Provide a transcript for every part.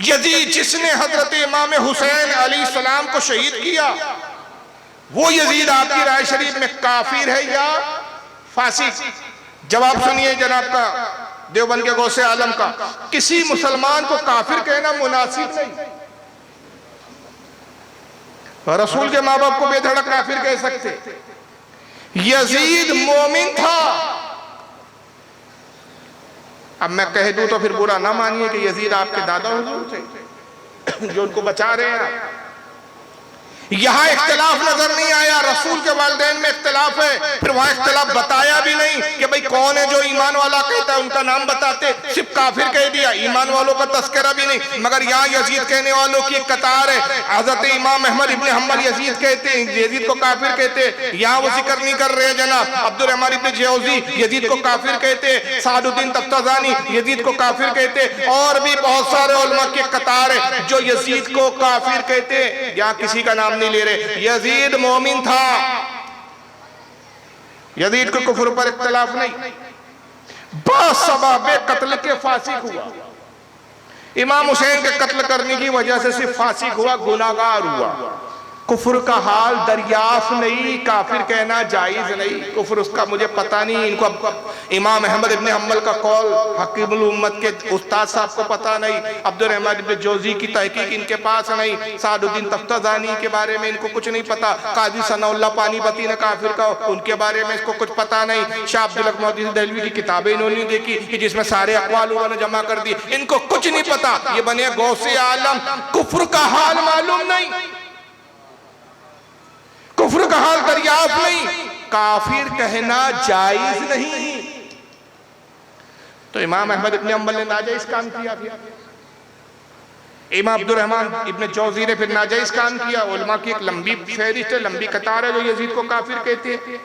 Yazid जिसने हजरत इमाम हुसैन अलैहिस्सलाम को शहीद किया, वो यजीद आपकी राय शरीफ में काफिर है या फासिक? जवाब सुनिए जनाब का देवबंद के गौसे आलम का। किसी मुसलमान को काफिर कहना मुनासिब नहीं। रसूल के माँ बाप को बेधड़क काफिर कह सकते? यजीद मोमिन था। अब मैं कह दूं तो फिर बुरा ना मानिए कि यजीद आपके दादा हुजूर थे जो उनको बचा रहे हैं। यहां इख्तिलाफ नजर नहीं आया, रसूल के वालिदैन में इख्तिलाफ है, फिर वहां इख्तिलाफ बताया भी नहीं कि भाई कौन है जो ईमान वाला कहता है, उनका नाम बताते, सिर्फ काफिर कह दिया, ईमान वालों का तस्करा भी नहीं। मगर यहाँ यजीद कहने वालों की एक कतार है। हजरत इमाम अहमद इब्ने हम्बल यजीद कहते हैं, यजीद को काफिर कहते हैं। यहाँ वो जिक्र नहीं कर रहे हैं जनाब अब्दुल रहमान इब्ने जौजी यजीद को काफिर कहते हैं, सादुद्दीन तफ्ताज़ानी यजीद को काफिर कहते हैं, और भी बहुत सारे उलमा की कतार है जो यजीद को काफिर कहते हैं। यहाँ किसी का नाम नहीं ले रहे। यजीद मोमिन था, यजीद को कुफ्र पर इख्तिलाफ नहीं, बस सबब कत्ल के फासिक हुआ। इमाम हुसैन के कत्ल करने की वजह से सिर्फ फासिक हुआ, गुनाहगार हुआ। कुफ्र का हाल दरियाफ्त नहीं, काफिर कहना जायज नहीं। कुफ्र उसका मुझे पता नहीं, इनको इमाम अहमद इब्ने हम्बल का कौल हकीमुल उम्मत के उस्ताद साहब को पता नहीं, अब्दुल रहमान इब्ने जौजी की तहकीक इनके पास नहीं, सादुद्दीन तफ्ताज़ानी के बारे में इनको कुछ नहीं पता, काजी सनाउल्लाह पानीपती ने काफिर का उनके बारे में इसको कुछ पता नहीं, शाह अब्दुल हक मोहद्दिस देहलवी की किताबें इन्होंने देखी कि जिसमें सारे अक़वाल उन्होंने जमा कर दिए, इनको कुछ नहीं पता। ये बने गौसे आलम, कुफ्र का हाल मालूम नहीं, कुफ्र का हाल दरियाफ्त नहीं, काफिर कहना जायज नहीं। तो इमाम अहमद इब्ने हम्बल ने नाजायज काम किया, इमाम अब्दुल रहमान इब्ने जौजी ने फिर नाजायज काम किया। उलमा की एक लंबी फहरिस्त है, लंबी कतार है जो यजीद को काफिर कहते हैं,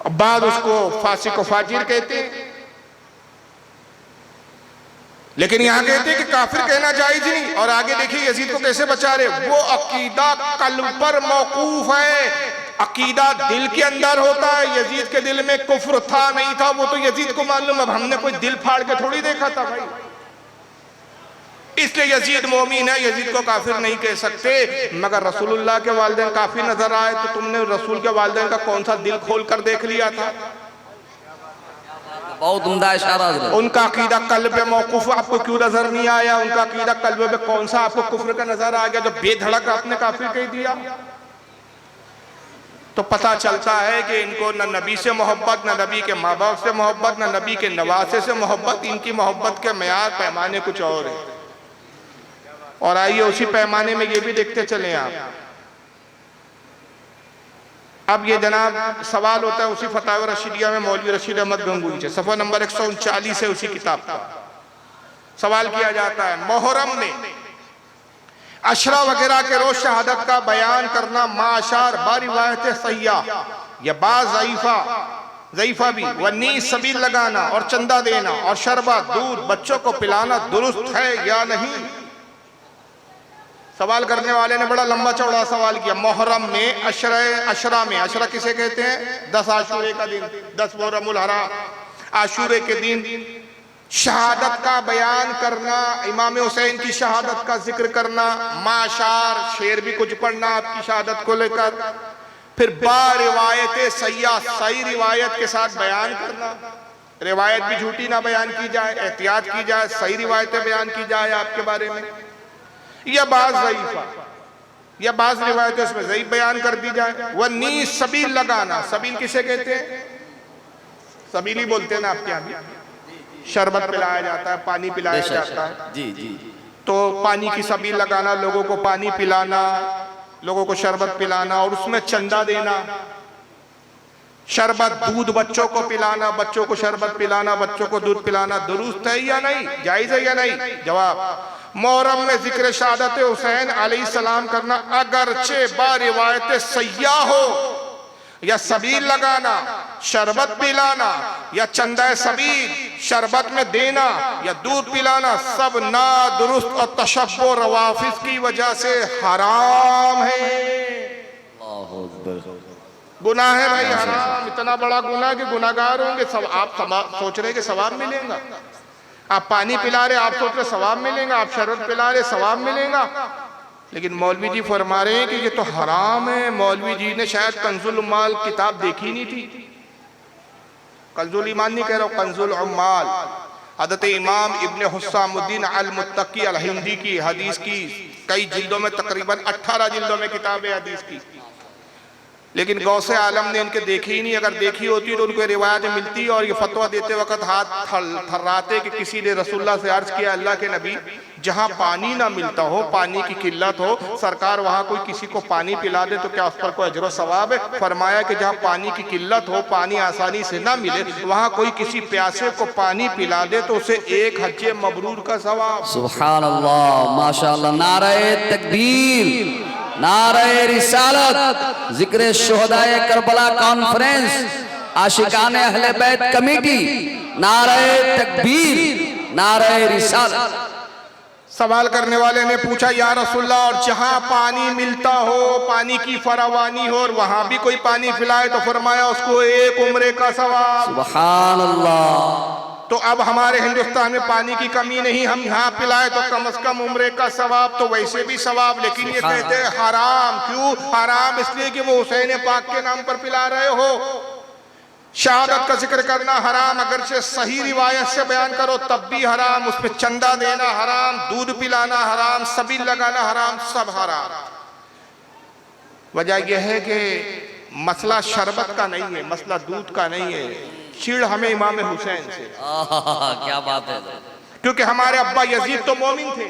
और बाद उसको फासिक व फाजिर कहते हैं। लेकिन यहां कहते हैं कि काफिर कहना जायज नहीं। और आगे देखिए यजीद को कैसे बचा रहे। वो अकीदा कल्ब पर मौकूफ है, अकीदा दिल के अंदर होता है। यजीद के दिल में कुफ्र था नहीं था वो तो यजीद को मालूम, अब हमने कोई दिल फाड़ के थोड़ी देखा था भाई। इसलिए यजीद मोमिन है, यजीद को काफिर नहीं कह सकते। मगर रसूलुल्लाह के वालिदैन काफिर नजर आए तो तुमने रसूल के वालिदैन का कौन सा दिल खोल कर देख लिया था? बहुत उम्दा इशारा। उनका अकीदा कल्ब पे मौकूफ आपको क्यों नजर नहीं आया? उनका अकीदा कल्ब पे कौन सा आपको कुफ्र का नजर आ गया जो बेधड़क आपने काफिर कह दिया? तो पता चलता है कि इनको न नबी से मोहब्बत, न नबी के माँ बाप से मोहब्बत, न नबी के नवासे से मोहब्बत। इनकी मोहब्बत के मेयार पैमाने कुछ और है। और आइए उसी पैमाने में ये भी देखते चले आप। अब ये जनाब सवाल होता है उसी फतावा रशीदिया में मौलवी रशीद अहमद गंगोही से, सफ़ा नंबर 139 है उसी किताब का। सवाल किया जाता है मुहर्रम में अशरा वगैरह के रोज शहादत का बयान करना माशार बारिवायत सहिया या बाज ज़ईफ़ा भी वन्नी सबील लगाना और चंदा देना और शरबत दूध बच्चों को पिलाना दुरुस्त है या नहीं? सवाल करने वाले ने बड़ा लंबा चौड़ा सवाल किया। मुहर्रम में अशरा में, अशरा किसे कहते हैं? 10 आशूरे का दिन, 10 मुहर्रमुल हराम, आशूरे के दिन शहादत का बयान करना, इमाम हुसैन की शहादत का जिक्र करना, माशार शेर भी कुछ पढ़ना आपकी शहादत को लेकर, फिर बारिवायत सैया सही रिवायत के साथ बयान करना, रिवायत भी झूठी ना बयान की जाए, एहतियात की जाए, सही रिवायतें बयान की जाए आपके बारे में, या बाज ज़ईफ़ा या बाज रिवायतें उसमें ज़ईफ़ बयान कर दी जाए। वह नी सबील लगाना, सबील किसे कहते हैं? सबीली बोलते हैं ना आपके यहाँ भी। शरबत पिलाया जाता है, पानी पिलाया जाता है, जी जी। तो पानी की सबील लगाना, लोगों को पानी पिलाना, लोगों को शरबत पिलाना और उसमें चंदा देना। शरबत दूध बच्चों को पिलाना, बच्चों को शरबत पिलाना, बच्चों को दूध पिलाना दुरुस्त है या नहीं, जायज है या नहीं? जवाब, मुहर्रम में जिक्र शहादत हुसैन अलैहिस्सलाम करना अगरचे बारिवायत सैया हो, या सबील लगाना, शरबत पिलाना या चंदा सबील शरबत में देना या दूध पिलाना सब ना दुरुस्त और तशब्बुह रवाफिज की वजह से हराम है, गुनाह है भाई, हराम। इतना बड़ा गुनाह कि गुनाहगार होंगे सब। आप सोच रहे कि सवाब मिलेगा? आप पानी पिला रहे, आप सोच रहे सवाब मिलेगा, आप शरबत पिला रहे सवाब मिलेगा, लेकिन मौलवी जी फरमा रहे हैं कि ये तो हराम है। मौलवी जी ने शायद कंजुल उम्माल किताब देखी नहीं थी। कंजुल ईमान नहीं कह रहा हूँ, कंजुल उम्माल, हज़रत इमाम इब्न हुस्सामुद्दीन अल मुत्तकी अल हिंदी की हदीस की कई जिल्दों में, तकरीबन 18 जिल्दों में किताब है हदीस की, लेकिन गौसे आलम ने इनके देखी ही नहीं। अगर देखी होती तो उनको रिवायत मिलती और ये फतवा देते वक्त हाथ थर्राते कि किसी ने रसूलुल्लाह से अर्ज किया, अल्लाह के नबी, जहाँ पानी ना मिलता हो, पानी की किल्लत हो, सरकार वहाँ कोई किसी को पानी पिला दे तो क्या उस पर कोई अजर सवाब है? फरमाया कि जहाँ पानी की किल्लत हो, पानी आसानी से ना मिले, वहाँ कोई किसी प्यासे को पानी पिला दे तो उसे एक हज्जे मबरूर का सवाब। सुभान अल्लाह, माशाअल्लाह, नारे तकबीर, नारे रिसालत, जिक्र शुहदाए करबला कॉन्फ्रेंस, आशिकाने अहले बैत कमेटी, नारे तकबीर, नारे रिसालत। सवाल करने वाले ने पूछा, या रसूलल्लाह, और जहाँ पानी मिलता हो, पानी की फरावानी हो और वहाँ भी कोई पानी पिलाए तो फरमाया उसको एक उम्रे का सवाब। सुभान अल्लाह। तो अब हमारे हिंदुस्तान में पानी की कमी नहीं, हम यहाँ पिलाए तो कम से कम उम्रे का सवाब, तो वैसे भी सवाब, लेकिन ये कहते हैं हराम। क्यों हराम? इसलिए कि वो हुसैन पाक के नाम पर पिला रहे हो। शहादत का जिक्र करना हराम, अगर से सही रिवायत से बयान करो तब भी हराम, उस पर चंदा देना हराम, दूध पिलाना हराम, सबील लगाना हराम, सब हराम। वजह यह है कि मसला शरबत का नहीं है, मसला दूध का नहीं है। चिढ़ हमें इमाम हुसैन से, क्या बात है, क्योंकि हमारे अब्बा यजीद तो मोमिन थे,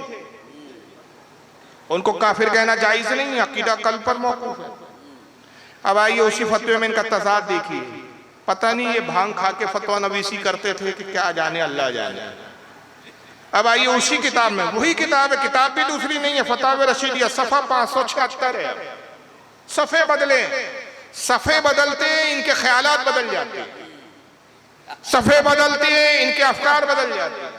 उनको काफिर कहना जायज नहीं है, अकीदा कल पर मौकूफ है। अब आइए उसी फतवे में इनका तजाद देखिए। पता नहीं ये भांग खा के फतवा नवीसी करते थे कि क्या जाने, अल्लाह जाने। अब आइए उसी किताब में, वही किताब है, किताब भी दूसरी नहीं है, फतावे रशीदिया, सफा 576 है। सफे बदले, सफे बदलते इनके ख्यालात बदल जाते हैं, सफ़े बदलते हैं इनके अफकार बदल जाते हैं,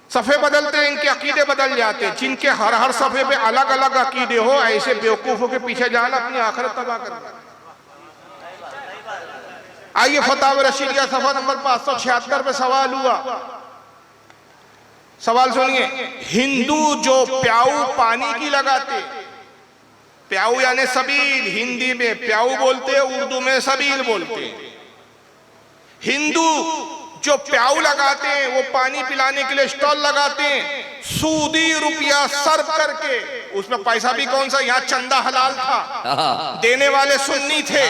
सफ़े बदलते हैं इनके अकीदे बदल जाते हैं। जिनके हर सफ़े पे अलग अलग अकीदे हो, ऐसे बेवकूफ़ों के पीछे जाना अपनी आखिरत तबाह करना। आइए फतावा रशीदिया सफ़ा नंबर 576 पे सवाल हुआ। सवाल सुनिए, हिंदू जो प्याऊ पानी की लगाते, प्याऊ यानी सबील, हिंदी में प्याऊ बोलते, उर्दू में सबील बोलते। हिंदू जो प्याऊ लगाते हैं, वो पानी पिलाने के लिए स्टॉल लगाते हैं, सूदी रुपया सर्व करके, उसमें पैसा भी कौन सा, यहाँ चंदा हलाल था, देने वाले सुन्नी थे,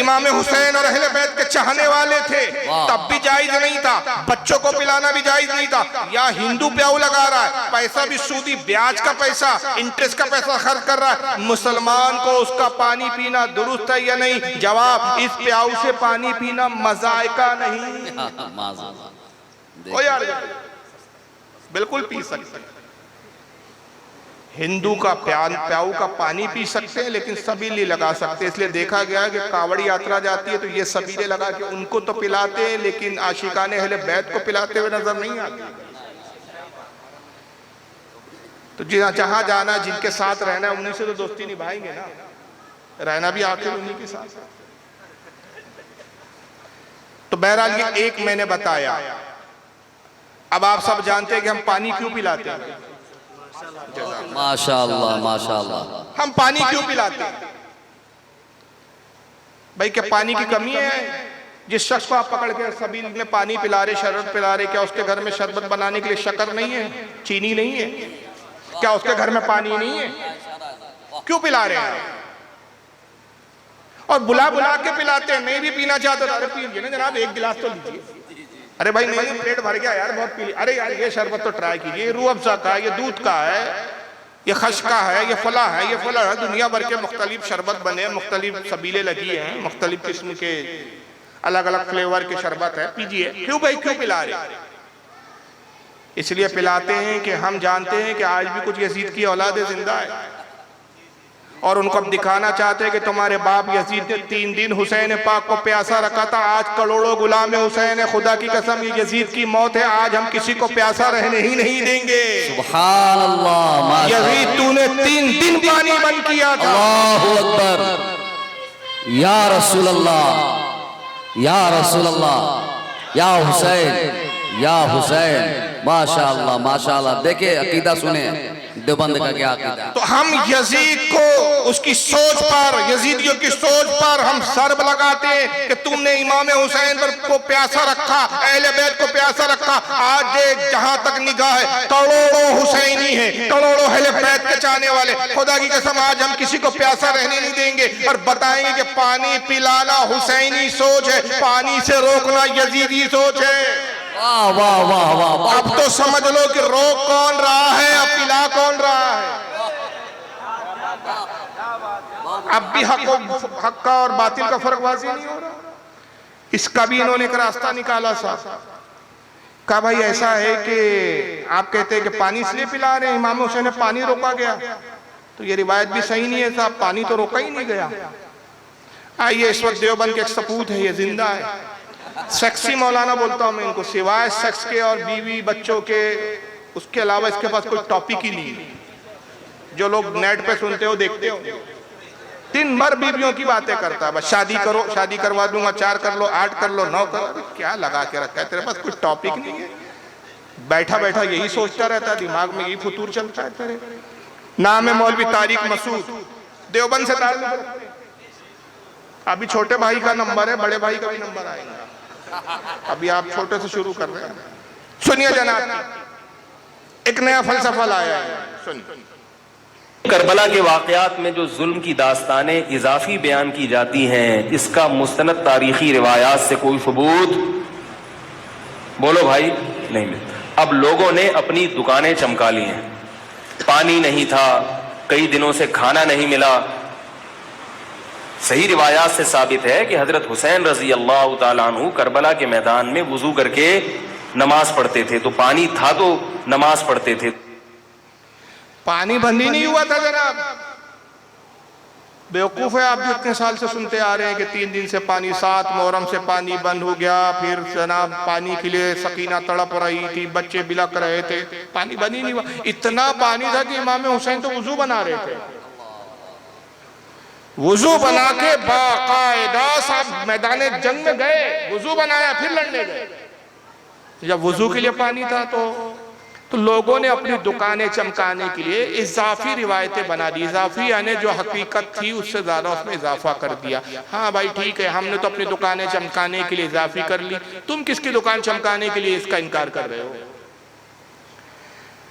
इमाम हुसैन और अहले बैत के चाहने वाले थे, तब भी जायज नहीं था, बच्चों को पिलाना भी जायज नहीं था। यहाँ हिंदू प्याऊ लगा रहा है, पैसा भी सूदी, ब्याज का पैसा, इंटरेस्ट का पैसा खर्च कर रहा है। मुसलमान को उसका पानी पीना दुरुस्त है या नहीं? जवाब, इस प्याऊ से पानी पीना मजायका नहीं। ओ यार, बिल्कुल पी सकते हैं। हिंदू का प्याऊ का पानी पी सकते हैं, लेकिन सबीले लगा सकते हैं। इसलिए देखा गया है कि कावड़ यात्रा जाती है तो ये सबीले लगा के उनको तो पिलाते हैं, लेकिन आशिकाने अहले बैत को पिलाते हुए नजर नहीं आते। तो जहां जाना, जिनके साथ रहना है, उन्हीं से तो दोस्ती निभाएंगे ना, रहना भी आखिर उन्हीं के साथ। तो बहरहाल ये एक मैंने बताया। अब आप सब जानते हैं कि हम पानी क्यों पिलाते हैं। माशाअल्लाह, माशाअल्लाह। हम पानी क्यों पिलाते हैं भाई? क्या पानी की कमी है? जिस शख्स को आप पकड़ के सबील में पानी पिला रहे, शरबत पिला रहे, क्या उसके घर में शरबत बनाने के लिए शक्कर नहीं है, चीनी नहीं है? क्या उसके घर में पानी नहीं है? क्यों पिला रहे हैं? और बुला बुला के पिलाते हैं। नहीं भी पीना चाहते तो अरे पीजिए ना जनाब, एक गिलास तो लीजिए। अरे भाई नहीं, पेट भर गया यार, बहुत पी ली। अरे यार ये शरबत तो ट्राई कीजिए, ये रूह अफ़ज़ा का है, ये दूध का है, ये खश का है, ये फला है, ये फला है। दुनिया भर के मुख्तलिफ शरबत बने, मुख्तलिफ सबीले लगी हैं, मुख्तलिफ किस्म के अलग अलग फ्लेवर के शरबत है, पीजिए। क्यों भाई, क्यों पिला रहे? इसलिए पिलाते हैं कि हम जानते हैं कि आज भी कुछ यजीद की औलाद जिंदा है, और उनको अब दिखाना चाहते हैं कि तुम्हारे बाप यजीद ने 3 दिन हुसैन पाक को प्यासा रखा था, आज करोड़ों गुलाम हुसैन है। खुदा की कसम, ये यजीद की मौत है, आज हम किसी को प्यासा रहने ही नहीं देंगे। सुभान अल्लाह। यजीद तूने 3 दिन पानी बंद किया था। अल्लाहु अकबर। या रसूल अल्लाह, या रसूल अल्लाह, या हुसैन, या हुसैन। माशाअल्लाह माशाअल्लाह। देखिए अकीदा सुने देवबंद का क्या अकीदा है। तो हम यजीद को उसकी सोच पर, यजीदियों की सोच पर हम सर्ब लगाते हैं कि तुमने इमाम हुसैन पर को प्यासा रखा, अहले बैत को प्यासा रखा। आज देख जहां तक निगाह है करोड़ों हुसैनी है, करोड़ों अहले बैत के चाहने वाले। खुदा की कसम आज हम किसी को प्यासा रहने नहीं देंगे और बताएंगे कि पानी पिलाना हुसैनी सोच है, पानी से रोकना यजीदी सोच है। वाह वाह वाह वाह। अब तो समझ लो कि रोक कौन रहा है, अब पिला कौन रहा है। अब भी हक का और बातिल का फर्क वाज़ेह नहीं हो रहा। इसका भी इन्होंने एक रास्ता निकाला सा, कहा भाई ऐसा है कि आप कहते हैं कि पानी इसलिए पिला रहे हैं, इमाम हुसैन ने पानी रोका गया, तो ये रिवायत भी सही नहीं है साहब, पानी तो रोका ही नहीं गया। आइए इस वक्त देवबंद के एक सपूत है, ये जिंदा है, सेक्सी मौलाना बोलता हूं मैं इनको, सिवाय सेक्स के और बीवी बच्चों के उसके अलावा इसके पास कोई टॉपिक ही नहीं है। जो लोग नेट पे सुनते हो देखते हो, दिन भर बीवियों की बातें करता है, बस शादी करो, शादी करवा दूंगा, 4 कर लो, 8 कर लो, 9 कर लो। क्या लगा के रखा है तेरे पास, कोई टॉपिक नहीं है, बैठा बैठा यही सोचता रहता है, दिमाग में यही फुतूर चलता है तेरे। नाम है मौलवी तारिक मसूद, देवबंद से ताल्लुक रखते हैं। अभी छोटे भाई का नंबर है, बड़े भाई का भी नंबर आएगा, अभी आप छोटे से शुरू कर रहे हैं। सुनिए जनाब, एक नया फलसफा लाया है, सुनिए। करबला के वाकयात में जो जुल्म की दास्तानें इजाफी बयान की जाती हैं, इसका मुस्तनद तारीखी रिवायात से कोई सबूत बोलो भाई नहीं मिलता। अब लोगों ने अपनी दुकानें चमका ली हैं, पानी नहीं था, कई दिनों से खाना नहीं मिला। सही रिवायात से साबित है कि हजरत हुसैन रजी अल्लाह तआला अन्हु करबला के मैदान में वुजू करके नमाज पढ़ते थे, तो पानी था तो नमाज पढ़ते थे। पानी बंद ही नहीं हुआ था जनाब, बेवकूफ है आप जो इतने साल से सुनते आ रहे हैं कि 3 दिन से पानी, 7 मुहर्रम से पानी बंद हो गया, फिर जनाब पानी के लिए सकीना तड़प रही थी, बच्चे बिलक रहे थे, पानी बंद ही नहीं हुआ। इतना पानी था कि इमाम हुसैन तो वुजू बना रहे थे, वुजू बना के बाकायदा साहब मैदान जंग में गए, वुजू बनाया फिर लड़ने गए। जब वुजू के लिए पानी था तो लोगों ने अपनी दुकानें चमकाने के लिए इजाफी रिवायतें बना दी। इजाफी यानी जो हकीकत थी उससे ज्यादा उसमें इजाफा कर दिया। हाँ भाई ठीक है, हमने तो अपनी दुकानें चमकाने के लिए इजाफी कर ली, तुम किसकी दुकान चमकाने के लिए इसका इनकार कर रहे हो।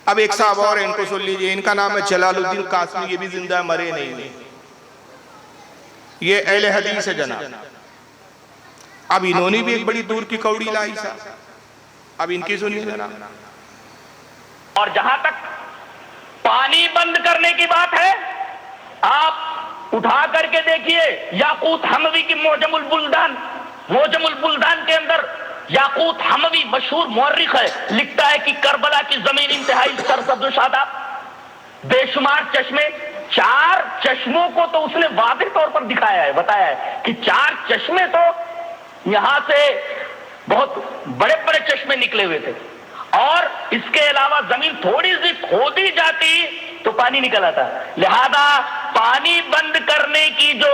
अब एक साहब और इनको सुन लीजिए, इनका नाम है जलालुद्दीन कासमी, ये भी जिंदा मरे नहीं, ये अहले हदीस है जनाब। अब इन्होंने भी एक बड़ी दूर की कौड़ी लाई साहब, अब इनकी सुनिए जनाब। और जहां तक पानी बंद करने की बात है, आप उठा करके देखिए याकूत हमवी की मोजमुल बुल्दान के अंदर याकूत हमवी मशहूर मुअर्रिख है, लिखता है कि करबला की जमीन इंतहाई सरसब्ज़ शादाब, बेशुमार चश्मे, 4 चश्मों को तो उसने वाज़ेह तौर पर दिखाया है, बताया है कि 4 चश्मे तो यहां से बहुत बड़े बड़े चश्मे निकले हुए थे, और इसके अलावा जमीन थोड़ी सी खोदी जाती तो पानी निकल आता। लिहाजा पानी बंद करने की जो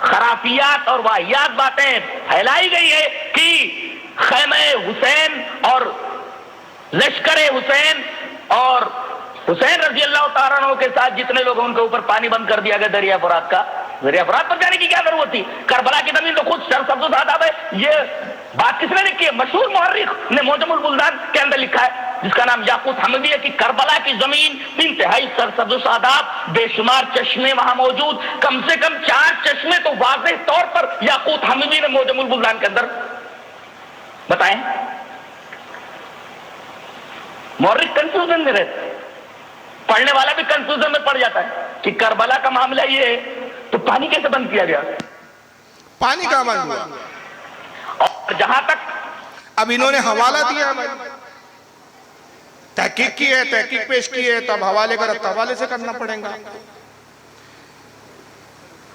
खराफियात और वाहियात बातें फैलाई गई है कि खैमे हुसैन और लश्कर हुसैन और हुसैन रजी अल्लाह तआला अन्हु के साथ जितने लोग उनके ऊपर पानी बंद कर दिया गया दरिया फुरात का, दरिया फुरात पर जाने की क्या जरूरत थी, करबला की जमीन तो खुद सरसब्ज़ शादाब है। ये बात किसने लिखी है? मशहूर मुअर्रिख ने मोजमुल बुल्दान के अंदर लिखा है, जिसका नाम याकूत हमवी है, कि करबला की जमीन इंतहाई सरसब्ज़ शादाब, बेशुमार चश्मे वहां मौजूद, कम से कम 4 चश्मे तो वाज़ेह तौर पर याकूत हमवी ने मोजमुल बुल्दान के अंदर बताएं। मुअर्रिख कंफ्यूजन में रहते, पढ़ने वाला भी कंफ्यूजन में पड़ जाता है कि करबला का मामला ये है तो पानी कैसे बंद किया गया, पानी का बंद हुआ। और जहां तक अब इन्होंने हवाला दिया, तहकीक की है, तहकीक पेश की है, तो अब हवाले का हवाले से करना पड़ेगा।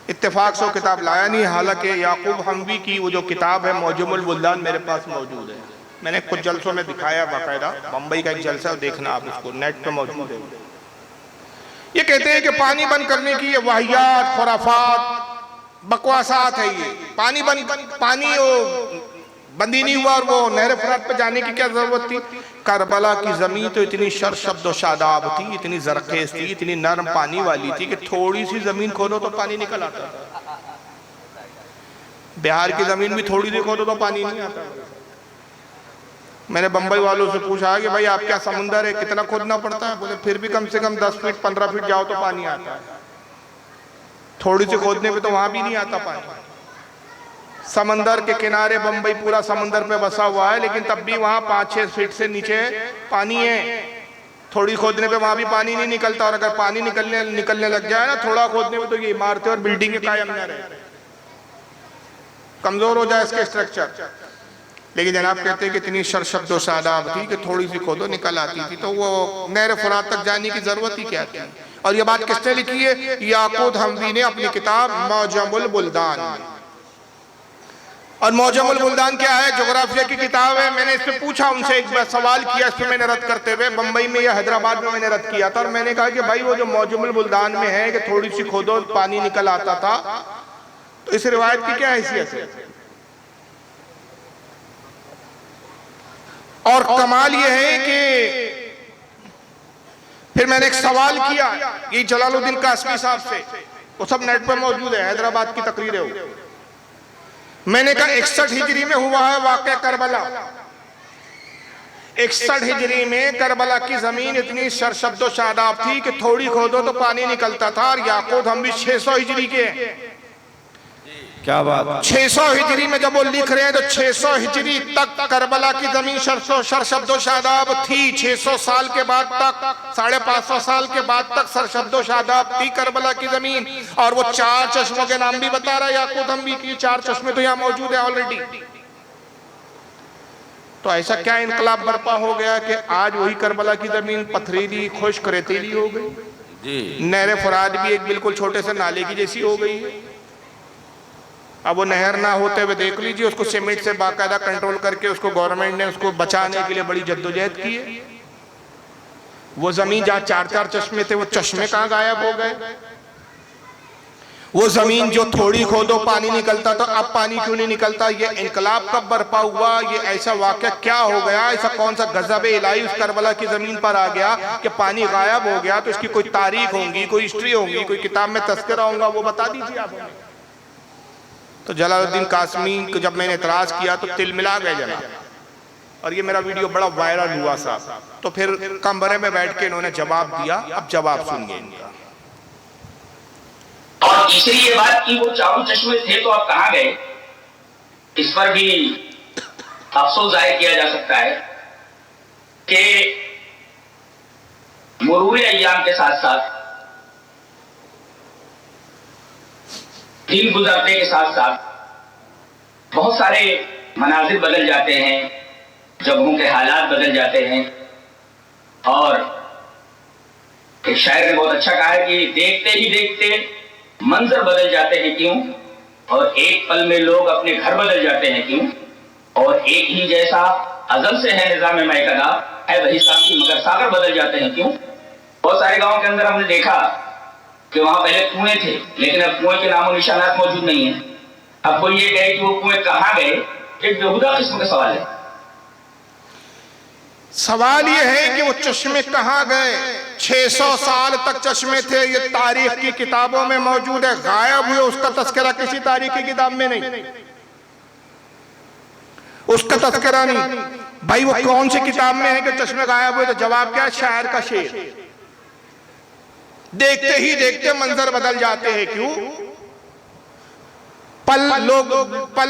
इत्तेफाक से किताब लाया नहीं, हालांकि याकूब हमवी की वो जो किताब है मोजमुल बुल्दान मेरे पास मौजूद है, मैंने कुछ जलसों में दिखाया, बाकायदा बम्बई का एक जलसा है, देखना आप उसको, नेट पे मौजूद है। ये कहते हैं कि पानी बंद करने की ये वाहियात, खुराफात, बकवासात है। ये पानी बंदी नहीं हुआ और वो नहर फरात पे जाने की क्या जरूरत थी। करबला की जमीन तो इतनी शर्शब्द व शादाब थी, इतनी जरखेज थी, इतनी नरम पानी वाली थी कि थोड़ी सी जमीन खोदो तो पानी निकल आता था। बिहार की जमीन भी थोड़ी सी खोदो तो पानी नहीं आता। मैंने बंबई वालों से पूछा कि भाई आप क्या समुंदर है, कितना खोदना पड़ता है? बोले फिर भी कम से कम 10 फीट 15 फीट जाओ तो पानी आता है। थोड़ी सी खोदने पे तो वहां भी नहीं आता पानी। समंदर के किनारे बंबई पूरा समंदर पे बसा हुआ है, लेकिन तब भी वहां 5-6 फीट से नीचे पानी है। थोड़ी खोदने पे वहां भी पानी नहीं निकलता, और अगर पानी निकलने लग जाए ना थोड़ा खोदने में, तो ये इमारतें और बिल्डिंग कायम न रहे, कमजोर हो जाए इसके स्ट्रक्चर। लेकिन जनाब कहते हैं कि इतनी शर्शब्द शादाब थी कि थोड़ी सी खोदो निकल आती थी, तो वो नहर फरात तक जाने की जरूरत ही क्या थी। और ये बात किसने लिखी है? याकूत हमवी ने अपनी किताब मौजमुल बुल्दान में। और मौजमुल बुल्दान क्या है? ज्योग्राफिया की किताब है। मैंने इससे पूछा उनसे, एक बार सवाल किया इस पे मैंने रद्द करते हुए, बंबई में या हैदराबाद में मैंने रद्द किया था, और मैंने कहा कि भाई वो जो मौजमुल बुल्दान में है कि थोड़ी सी खोदो पानी निकल आता था, तो इस रिवायत की क्या हैसियत है? और कमाल यह है कि फिर मैंने एक सवाल किया ये जलालुद्दीन कासमी साहब से, वो सब नेट पर मौजूद है, हैदराबाद की तकरीर है। मैंने कहा 61 हिजरी में हुआ है वाक़या करबला। 61 हिजरी में करबला की जमीन इतनी शर्शब्द शादाब थी कि थोड़ी खोदो तो पानी निकलता था। और याकूत हम भी 600 हिजरी के हैं। क्या बात। 600 हिजरी में जब वो लिख रहे हैं तो 600 हिजरी तक करबला की जमीन शर्शब्दो शादाब थी। 600 साल के बाद तक, 550 साल के बाद तक शर्शब्दो शादाब थी करबला की जमीन। और वो 4 चश्मों के नाम भी बता रहा है याकूत हमवी की, 4 चश्मे तो यहाँ मौजूद है ऑलरेडी। तो ऐसा क्या इनकलाब बर्पा हो गया कि आज वही करबला की जमीन पथरीली खुश्क रेतीली हो गई। नहर फरात भी एक बिल्कुल छोटे से नाले की जैसी हो गई है। अब वो नहर ना होते हुए देख लीजिए, उसको सीमेंट से बाकायदा कंट्रोल करके उसको गवर्नमेंट ने उसको बचाने के लिए बड़ी जद्दोजहद की है। वो जमीन जहाँ 4-4 चश्मे थे, वो चश्मे कहाँ गायब हो गए? वो जमीन जो थोड़ी खोदो पानी निकलता था, अब पानी क्यों नहीं निकलता? ये इनकलाब कब बर्पा हुआ? ये ऐसा वाकया क्या हो गया? ऐसा कौन सा गजब इलाही उस करबला की जमीन पर आ गया कि पानी गायब हो गया? तो इसकी कोई तारीख होगी, कोई हिस्ट्री होगी, कोई किताब में तस्करा होगा, वो बता दीजिए आप हमें। तो जलालुद्दीन कासमी को जब मैंने एतराज किया तो तिल मिला गए जनाब, और ये मेरा वीडियो बड़ा वायरल हुआ साहब। तो फिर कमरे में बैठ के इन्होंने जवाब दिया। अब जवाब सुनिए इनका। और तीसरी ये बात कि वो 4 चश्मे थे तो आप कहाँ गए, इस पर भी अफसोस जाहिर किया जा सकता है कि मुरूर अय्याम के साथ साथ, दिन गुजरने के साथ साथ बहुत सारे मनाजिर बदल जाते हैं, जगहों के हालात बदल जाते हैं। और एक शायर ने बहुत अच्छा कहा है कि देखते ही देखते मंजर बदल जाते हैं क्यों, और एक पल में लोग अपने घर बदल जाते हैं क्यों, और एक ही जैसा अज़ल से है निज़ाम मैकदा है वही साथी मगर सागर बदल जाते हैं क्यों। बहुत सारे गांव के अंदर हमने देखा कि वहां पहले कुएं थे, लेकिन अब कुएं के नामो निशानात मौजूद नहीं है। अब कोई ये कहे कि वो कुएं कहाँ गए, एक बेहुदा किस्म का सवाल है। सवाल ये है कि वो चश्मे कहाँ गए? 600 साल तक चश्मे थे, ये तारीख की किताबों में मौजूद है। गायब हुए उसका तस्करा किसी तारीख की किताब में नहीं, उसका तस्करा नहीं। भाई वो कौन सी किताब में है कि चश्मे गायब हुए? तो जवाब क्या है? शायर का शेर। देखते ही देखते मंजर बदल जाते हैं क्यों? पल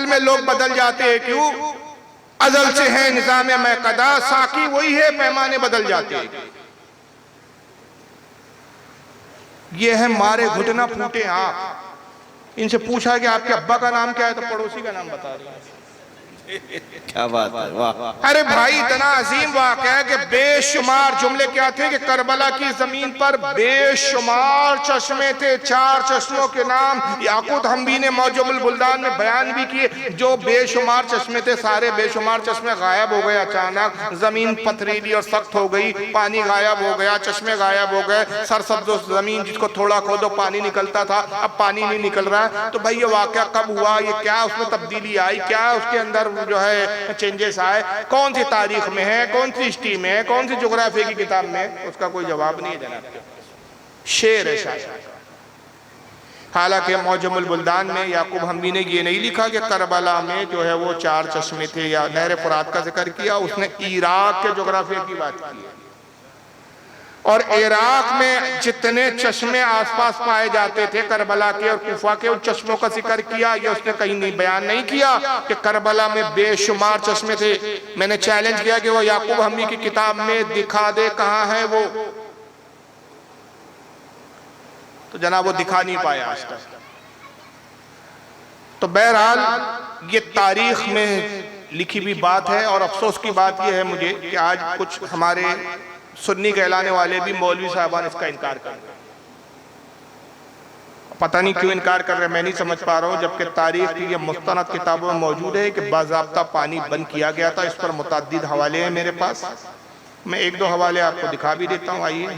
में लोग बदल जाते हैं क्यों? अजल से है निजाम मैकदा, साकी वही है, पैमाने बदल जाते हैं। ये है मारे घुटना फूटे आंख। इनसे पूछा कि आपके अब्बा का नाम क्या है, तो पड़ोसी का नाम बता रहे हैं। क्या बात है, वाह। अरे भाई इतना अजीम वाक़या है कि बेशुमार जुमले क्या थे कि करबला की जमीन पर बेशुमार चश्मे थे। 4 चश्मों के नाम याकूत हमवी ने मौजमुल बुल्दान में बयान भी किए। जो बेशुमार चश्मे थे, सारे बेशुमार चश्मे गायब हो गए। अचानक जमीन पथरीली और सख्त हो गई, पानी गायब हो गया, चश्मे गायब हो गए। सरसब्ज़ जमीन जिसको थोड़ा खोदो पानी निकलता था, अब पानी नहीं निकल रहा है। तो भाई ये वाक़या कब हुआ? ये क्या उसमें तब्दीली आई? क्या उसके अंदर जो है चेंजेस आए, कौन सी तारीख में है, कौन सी हिस्ट्री में है, कौन सी ज्योग्राफी की किताब में है, उसका कोई जवाब नहीं है जनाब। शेर है शायर। हालांकि मौजमुल बुल्दान में याकूब हम्मी ने ये नहीं लिखा कि करबला में जो है वो 4 चश्मे थे या नहर फुरात का जिक्र किया, उसने इराक के जोग्राफिया की बात की है। और इराक में जितने चश्मे आसपास पाए जाते थे करबला के और कुफा के, उन चश्मों का जिक्र किया। ये उसने कहीं नहीं बयान नहीं किया कि करबला में बेशुमार चश्मे थे। मैंने चैलेंज किया कि वो याकूब हम्मी की किताब में दिखा दे कहां है वो, तो जनाब वो दिखा नहीं पाया आज तक। तो बहरहाल ये तारीख में लिखी हुई बात है। और अफसोस की बात यह है मुझे कि आज कुछ हमारे सुन्नी कहलाने वाले भी मौलवी साहबान इसका इनकार कर रहे हैं। पता नहीं क्यों इनकार कर रहे हैं, मैं नहीं समझ पा रहा हूं, जबकि तारीख की ये मुस्तनद किताबों में मौजूद है कि बाज़ाब्ता पानी बंद किया गया था। इस पर मुतअद्दिद हवाले हैं मेरे पास, मैं 1-2 हवाले आपको दिखा भी देता हूं। आइए,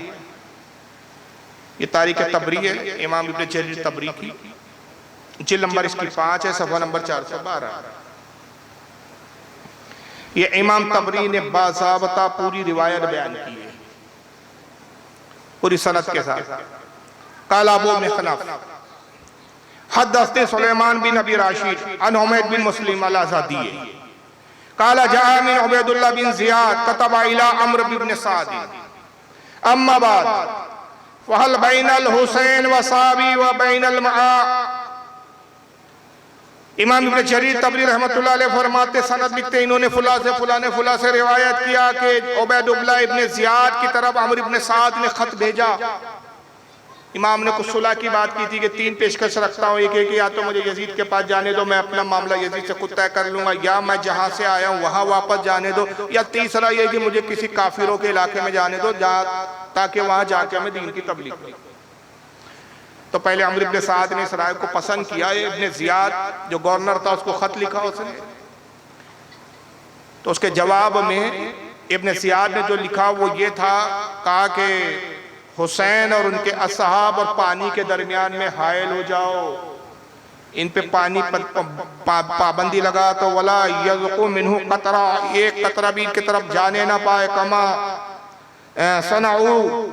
ये तारीख तबरी है, इमाम इब्न जरीर तबरी की, जिल्द नंबर इसकी 5 है, सफ़ा नंबर 412। ये इमाम तबरी ने बाज़ाब्ता पूरी रिवायत बयान की है, पूरी सनद के साथ। काल अबू मिखनफ हदस्ते सुलेमान बिन अबी राशिद अन हुमैद बिन मुस्लिम अल आज़ादी काला जाअ मिन उबैदुल्लाह बिन ज़ियाद कतबा इला अम्र बिन साद अम्मा बाद फहल बैनल हुसैन व साबी व बैनल मआ। इमाम इब्न जरीर तबरी रहमतुल्लाह अलैह फरमाते, सनद लिखते इन्होंने फुला से फुला ने फुला से रिवायत किया कि उबैदुल्लाह इब्न ज़ियाद की तरफ अम्र इब्न साद ने खत भेजा। इमाम ने कुछ सुलह की बात की थी कि 3 पेशकश रखता हूँ, एक या तो मुझे यजीद के पास जाने दो, मैं अपना मामला यजीद से खुद तय कर लूंगा, या मैं जहाँ से आया हूँ वहाँ वापस जाने दो, या तीसरा ये कि मुझे किसी काफिरों के इलाके में जाने दो ताकि वहाँ जाके हमें दीन की तबलीग करें। तो पहले अम्र इब्न साद ने इस राय को पसंद किया। इब्न ज़ियाद जो गवर्नर था उसको खत लिखा उसने, तो उसके जवाब में इब्न ज़ियाद ने जो लिखा वो ये था, कहा कि हुसैन और उनके असहाब और पानी के दरमियान में हायल हो जाओ, इन पे पानी पाबंदी लगा, तो वला यज़क़ु मिन्हु क़तरा, एक कतरा भी इनकी तरफ जाने ना पाए। कमा सनऊ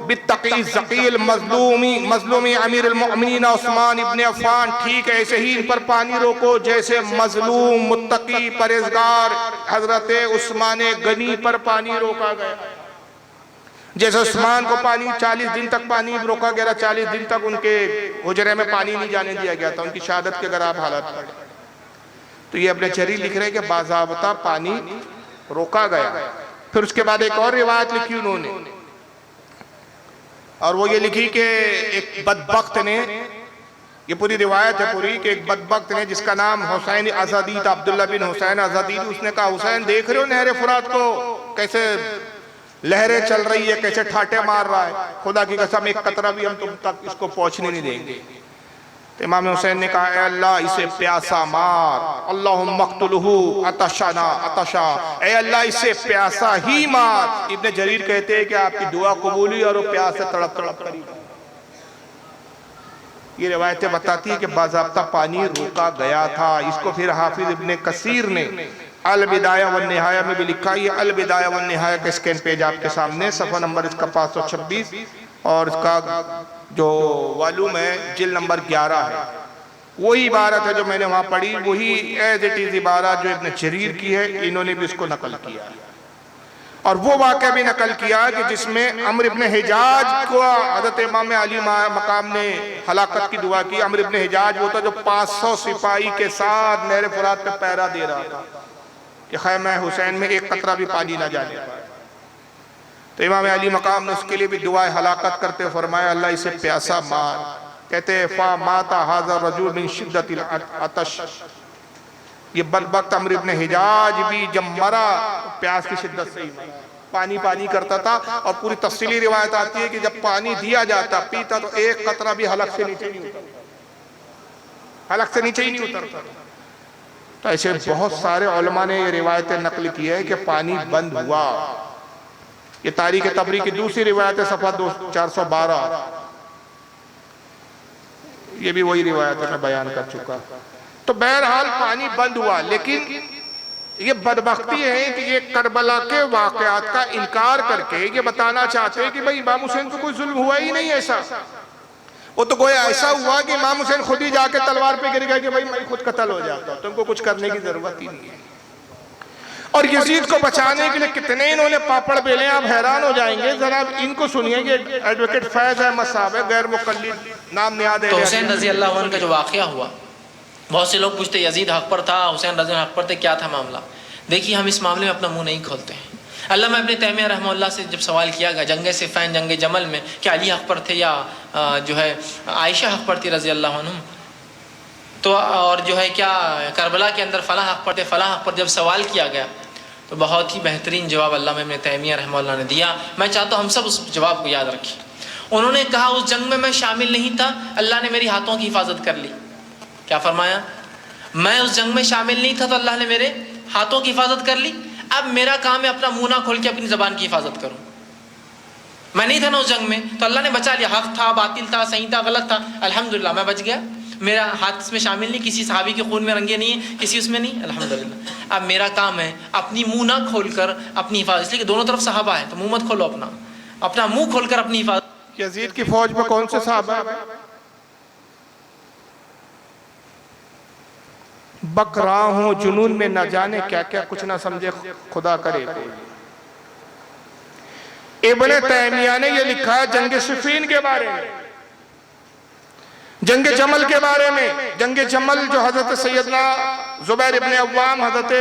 बित्तक़ी ज़क़ील मज़लूमी अमीर अल-मुअमिनीन उस्मान इब्न अफ़्फ़ान, ठीक है ऐसे ही इन पर पानी रोको जैसे मज़लूम मुत्तकी परहेज़गार हज़रत उस्मान गनी पर पानी रोका गया। जैसे उस्मान को पानी 40 दिन तक पानी रोका गया, 40 दिन तक उनके हुजरे में पानी नहीं जाने दिया गया था, उनकी शहादत के अगर आप हालात पढ़े तो ये अपने जरीर लिख रहे हैं कि बाज़ाब्ता पानी रोका गया। फिर उसके बाद एक और रिवायत लिखी उन्होंने, और वो ये लिखी कि एक बदबख्त ने, ये पूरी रिवायत है पूरी, कि एक बदबख्त ने जिसका नाम हुसैन आज़ादी था, अब्दुल्ला बिन हुसैन आज़ादी, उसने कहा हुसैन देख रहे हो नहर फुरात को कैसे लहरें चल रही है, कैसे ठाटे मार रहा है, खुदा की कसम एक कतरा भी हम तुम तक इसको पहुंचने नहीं देंगे। तो इमाम हुसैन ने कहा, ऐ अल्लाह इसे प्यासा मार, अल्लाहुम्मा क़्तुलहु अतशाना अतशा, ऐ अल्लाह इसे प्यासा ही मार। इब्न जरीर कहते हैं कि आपकी दुआ कबूल हुई और वो प्यास से तड़प तड़प करी। ये रिवायतें बताती है कि बाज़ाब्ता पानी रोका गया था। इसको फिर हाफिज इब्न कसीर ने अल बिदाया व निहाया में भी लिखा। ये अल बिदाया व निहाया का स्कैन पेज आपके सामने, सफ़ा नंबर इसका 526 और इसका जो वॉल्यूम है जिल्द नंबर 11 है। वही इबारत है जो मैंने वहाँ पढ़ी, वही एज इट इज़ इबारत जो इब्न जरीर की है, इन्होंने भी इसको नकल किया। और वो वाक़या भी नकल किया कि जिसमें अम्र इब्न हिजाज को हज़रत इमाम अली मकाम ने हलाकत की दुआ की। अम्र इब्न हिजाज वो था जो 500 सिपाही के साथ नहर फुरात पे पहरा दे रहा था कि खैमा हुसैन में एक कतरा भी पानी ना जाने पाए। तो इमाम अली मकाम ने उसके लिए भी दुआ हलाकत करते फरमाया, अल्लाह इसे प्यासा मार। कहते फा माता हाज़ा रजूल मिन शिद्दतिल अतश, ये बदबख्त अम्र इब्न हिजाज भी जब मरा प्यास की शिद्दत से ही मरा, पानी पानी करता था। और पूरी तफसीली रिवायत आती है कि जब पानी दिया जाता पीता तो एक कतरा भी हलक से नीचे नहीं उतरता, हलक से नीचे ही नहीं उतरता। तो ऐसे बहुत सारे उलमा ने ये रिवायतें नकल की है कि पानी बंद हुआ। ये तारीख तबरी की दूसरी रिवायत है, सफ़ा 412, ये भी वही रिवायत है मैं बयान कर चुका। तो बहरहाल पानी बंद हुआ, लेकिन ये बदबख्ती है कि ये करबला के वाकयात का इनकार करके ये बताना चाहते हैं कि भाई इमाम हुसैन को कोई जुल्म हुआ ही नहीं ऐसा। वो तो गोया ऐसा हुआ कि इमाम हुसैन खुद ही जाके तलवार पे गिर गए कि भाई मैं खुद कत्ल हो जाता हूं, तुमको कुछ करने की जरूरत ही नहीं है। और यजीद को बचाने के लिए कितने इन्होंने पापड़ बेले, आप हैरान हो जाएंगे। जरा इनको सुनिए कि एडवोकेट फैज अहमद साहब है, गैर मुकल्लिद, नाम नियाद है। तो हुसैन रजी अल्लाह अन्हु का जो वाक़या हुआ, बहुत से लोग पूछते यजीद हक पर था, हुसैन रजी हक पर थे, क्या था मामला? देखिए, हम इस मामले में अपना मुंह नहीं खोलते हैं। अल्लामा इब्न तैमिया रहमतुल्लाह से जब सवाल किया गया जंग सिफ़ैन, जंग जमल में, क्या अली हक पर थे या जो है आयशा हक पर थी रजी अल्लाह अन्हा, तो और जो है क्या करबला के अंदर फ़लाँ हक पर थे, फ़लाँ हक पर, जब सवाल किया गया तो बहुत ही बेहतरीन जवाब अल्लामा इब्न तैमिया रहमतुल्लाह ने दिया। मैं चाहता हूँ हम सब उस जवाब को याद रखें। उन्होंने कहा, उस जंग में मैं शामिल नहीं था, अल्लाह ने मेरी हाथों की हिफाजत कर ली। क्या फरमाया? मैं उस जंग में शामिल नहीं था तो अल्लाह ने मेरे हाथों की हिफाजत कर ली। अब मेरा काम है अपना मुंह ना खोल के अपनी ज़बान की हिफाजत करूं। मैं नहीं था ना उस जंग में, तो अल्लाह ने बचा लिया। हक था, बातिल था, सही था, गलत था, अल्हम्दुलिल्लाह मैं बच गया। मेरा हाथ इसमें शामिल नहीं, किसी सहाबी के खून में रंगे नहीं है, किसी उसमें नहीं, अल्हम्दुलिल्लाह। अब मेरा काम है अपनी मुंह ना खोलकर अपनी हिफाजत, इसलिए कि दोनों तरफ सहाबा है तो मुंह मत खोलो, अपना मुंह खोलकर अपनी हिफाजत। यजीद की फौज में कौन से साहबा है? बक रहा हूं जुनून में, न जाने क्या क्या, कुछ ना समझे खुदा करे कोई। इब्ने तैमिया ने यह लिखा है जंग सिफ़ीन के बारे में, जंग जमल के बारे में। जंग जमल जो हजरत सैयदना जुबैर इब्ने अव्वाम, हजरत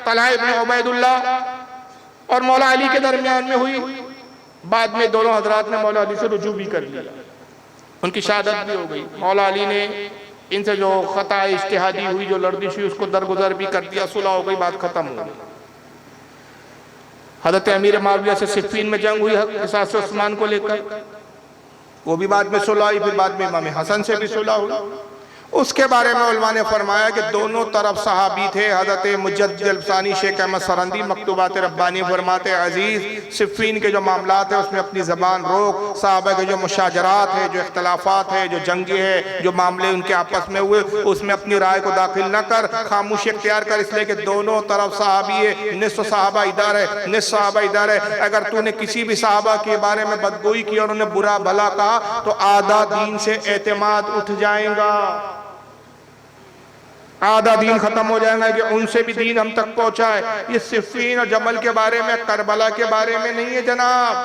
तलहा इब्ने उबैदुल्लाह और मौला अली के दरमियान में हुई, बाद में दोनों हजरात ने मौला अली से रुजू भी कर लिया, उनकी शहादत भी हो गई। मौला अली ने इनसे जो खता इज्तिहादी हुई, जो लर्दिश हुई, उसको दरगुजर भी कर दिया, सुलह हो गई, बात खत्म हो गई। हजरत अमीर माविया से सिफ़ीन में जंग हुई किसास उस्मान को लेकर, वो भी बाद में सुलह हुई। फिर बाद में इमाम हसन से भी सुलह हुई। उसके बारे में उलमा ने फरमाया कि दोनों तरफ सहाबी थे। हजरत मुजद्दिद अल्फसानी शेख अहमद सरंदी मकतूबात रब्बानी फरमाते, अजीज सिफ़ीन के जो मामलात है उसमें अपनी ज़बान रोक, सहाबा के जो मुशाजरात है, जो इख्तलाफात है, जो जंगे है, जो मामले उनके आपस में हुए, उसमें अपनी राय को दाखिल न कर, खामोशी इख्तियार कर, इसलिए कि दोनों तरफ सहाबी है, निस्फ़ सहाबा इधर है, निस्फ़ सहाबा इधर है। अगर तूने किसी भी सहाबा के बारे में बदगोई की और उन्हें बुरा भला कहा तो आधा दीन से एतमाद उठ जाएगा, आधा दीन खत्म हो जाएगा कि उनसे भी दीन हम तक पहुंचाए। ये सिफ़ीन और जमल के बारे में, करबला के बारे में नहीं है जनाब।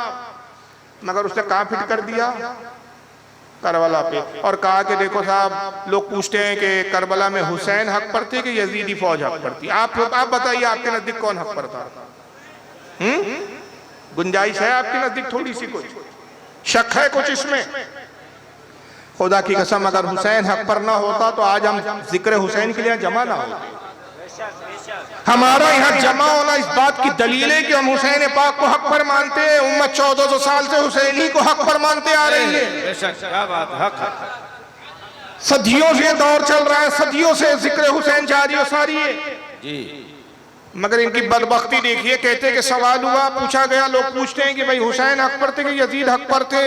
मगर उसने कहाँ फिट कर दिया? करबला पे। और कहा कि देखो साहब, लोग पूछते हैं कि करबला में हुसैन हक पर थे कि यजीदी फौज हक पर थी? आप बताइए, आपके नजदीक कौन हक पर था? गुंजाइश है आपके नजदीक थोड़ी सी? कुछ शक है कुछ इसमें? खुदा की कसम, अगर हुसैन हक पर ना होता तो आज हम जिक्र हुसैन के लिए जमा ना होते। हमारा यहाँ जमा होना इस बात की दलील है कि हम हुसैन पाक को हक पर मानते हैं। उम्मत 1400 साल से हुसैन ही को हक पर मानते आ रही है। सदियों से दौर चल रहा है, सदियों से जिक्र हुसैन जारी और सारी है जी। मगर इनकी बदबख्ती देखिए, कहते कि सवाल हुआ, पूछा गया, लोग पूछते हैं कि भाई हुसैन हक पर थे कि यजीद हक पर थे,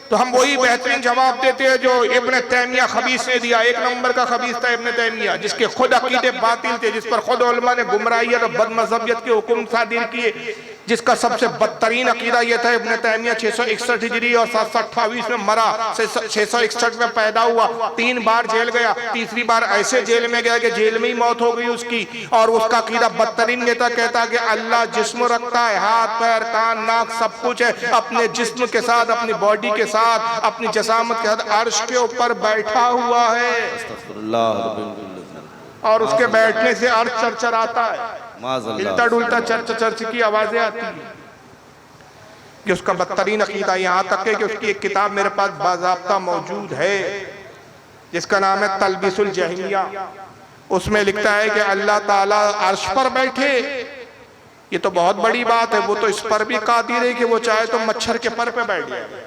तो हम वही बेहतरीन जवाब देते हैं जो इब्ने तैमिया खबीस ने दिया। एक नंबर का खबीस था इब्ने तैमिया, जिसके खुद अकीदे बातिल थे, जिस पर खुद उलमा ने गुमराहियत और बदमज़हबियत के हुक्म सादिर किए, जिसका सबसे बदतरीन अकीदा यह था। इब्ने तैमिया 661 हिजरी और 728 में मरा, 661 में पैदा हुआ, 3 बार जेल गया, तीसरी बार ऐसे जेल में गया कि जेल में ही मौत हो गई उसकी। और उसका अकीदा बदतरीन ये था, कहता कि अल्लाह जिस्म रखता है, हाथ पैर कान नाक सब कुछ है, अपने जिस्म के साथ, अपनी बॉडी के साथ, अपनी जसामत के साथ अर्श के ऊपर बैठा हुआ है और उसके बैठने से अर्श चरचराता है, हिलता डुलता चर्च चर्च की आवाजें आती है। कि उसका बदतरीन अकीदा, यहाँ तक है कि उसकी एक किताब मेरे पास बाज़ाब्ता मौजूद है जिसका नाम है तलबिसुल जहमिया। उसमें लिखता है कि अल्लाह ताला अर्श पर बैठे, ये तो बहुत बड़ी बात है। वो तो इस पर भी कादिर है कि वो चाहे तो मच्छर के पर पे बैठ जाए।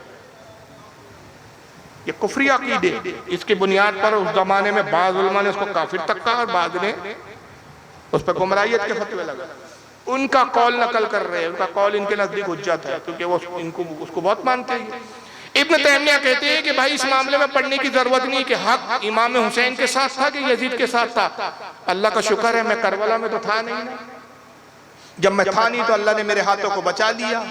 ये कुफरी अकीदे, इसकी बुनियाद पर उस जमाने में बाज़ उलमा ने उसको काफिर तक कहा और बाद ने उस पर गुमराहियत के फतवे लगा। उनका कौल नकल कर रहे हैं, उनका कौल इनके नजदीक हुज्जत है क्योंकि वो इनको उसको बहुत मानते हैं। इब्न तैमिया कहते हैं कि भाई इस मामले में पढ़ने की जरूरत नहीं कि हक इमाम हुसैन के साथ था कि यजीद के साथ था। अल्लाह का शुक्र है मैं करबला में तो था नहीं ना, जब मैं था नहीं तो अल्लाह ने मेरे हाथों को बचा लिया,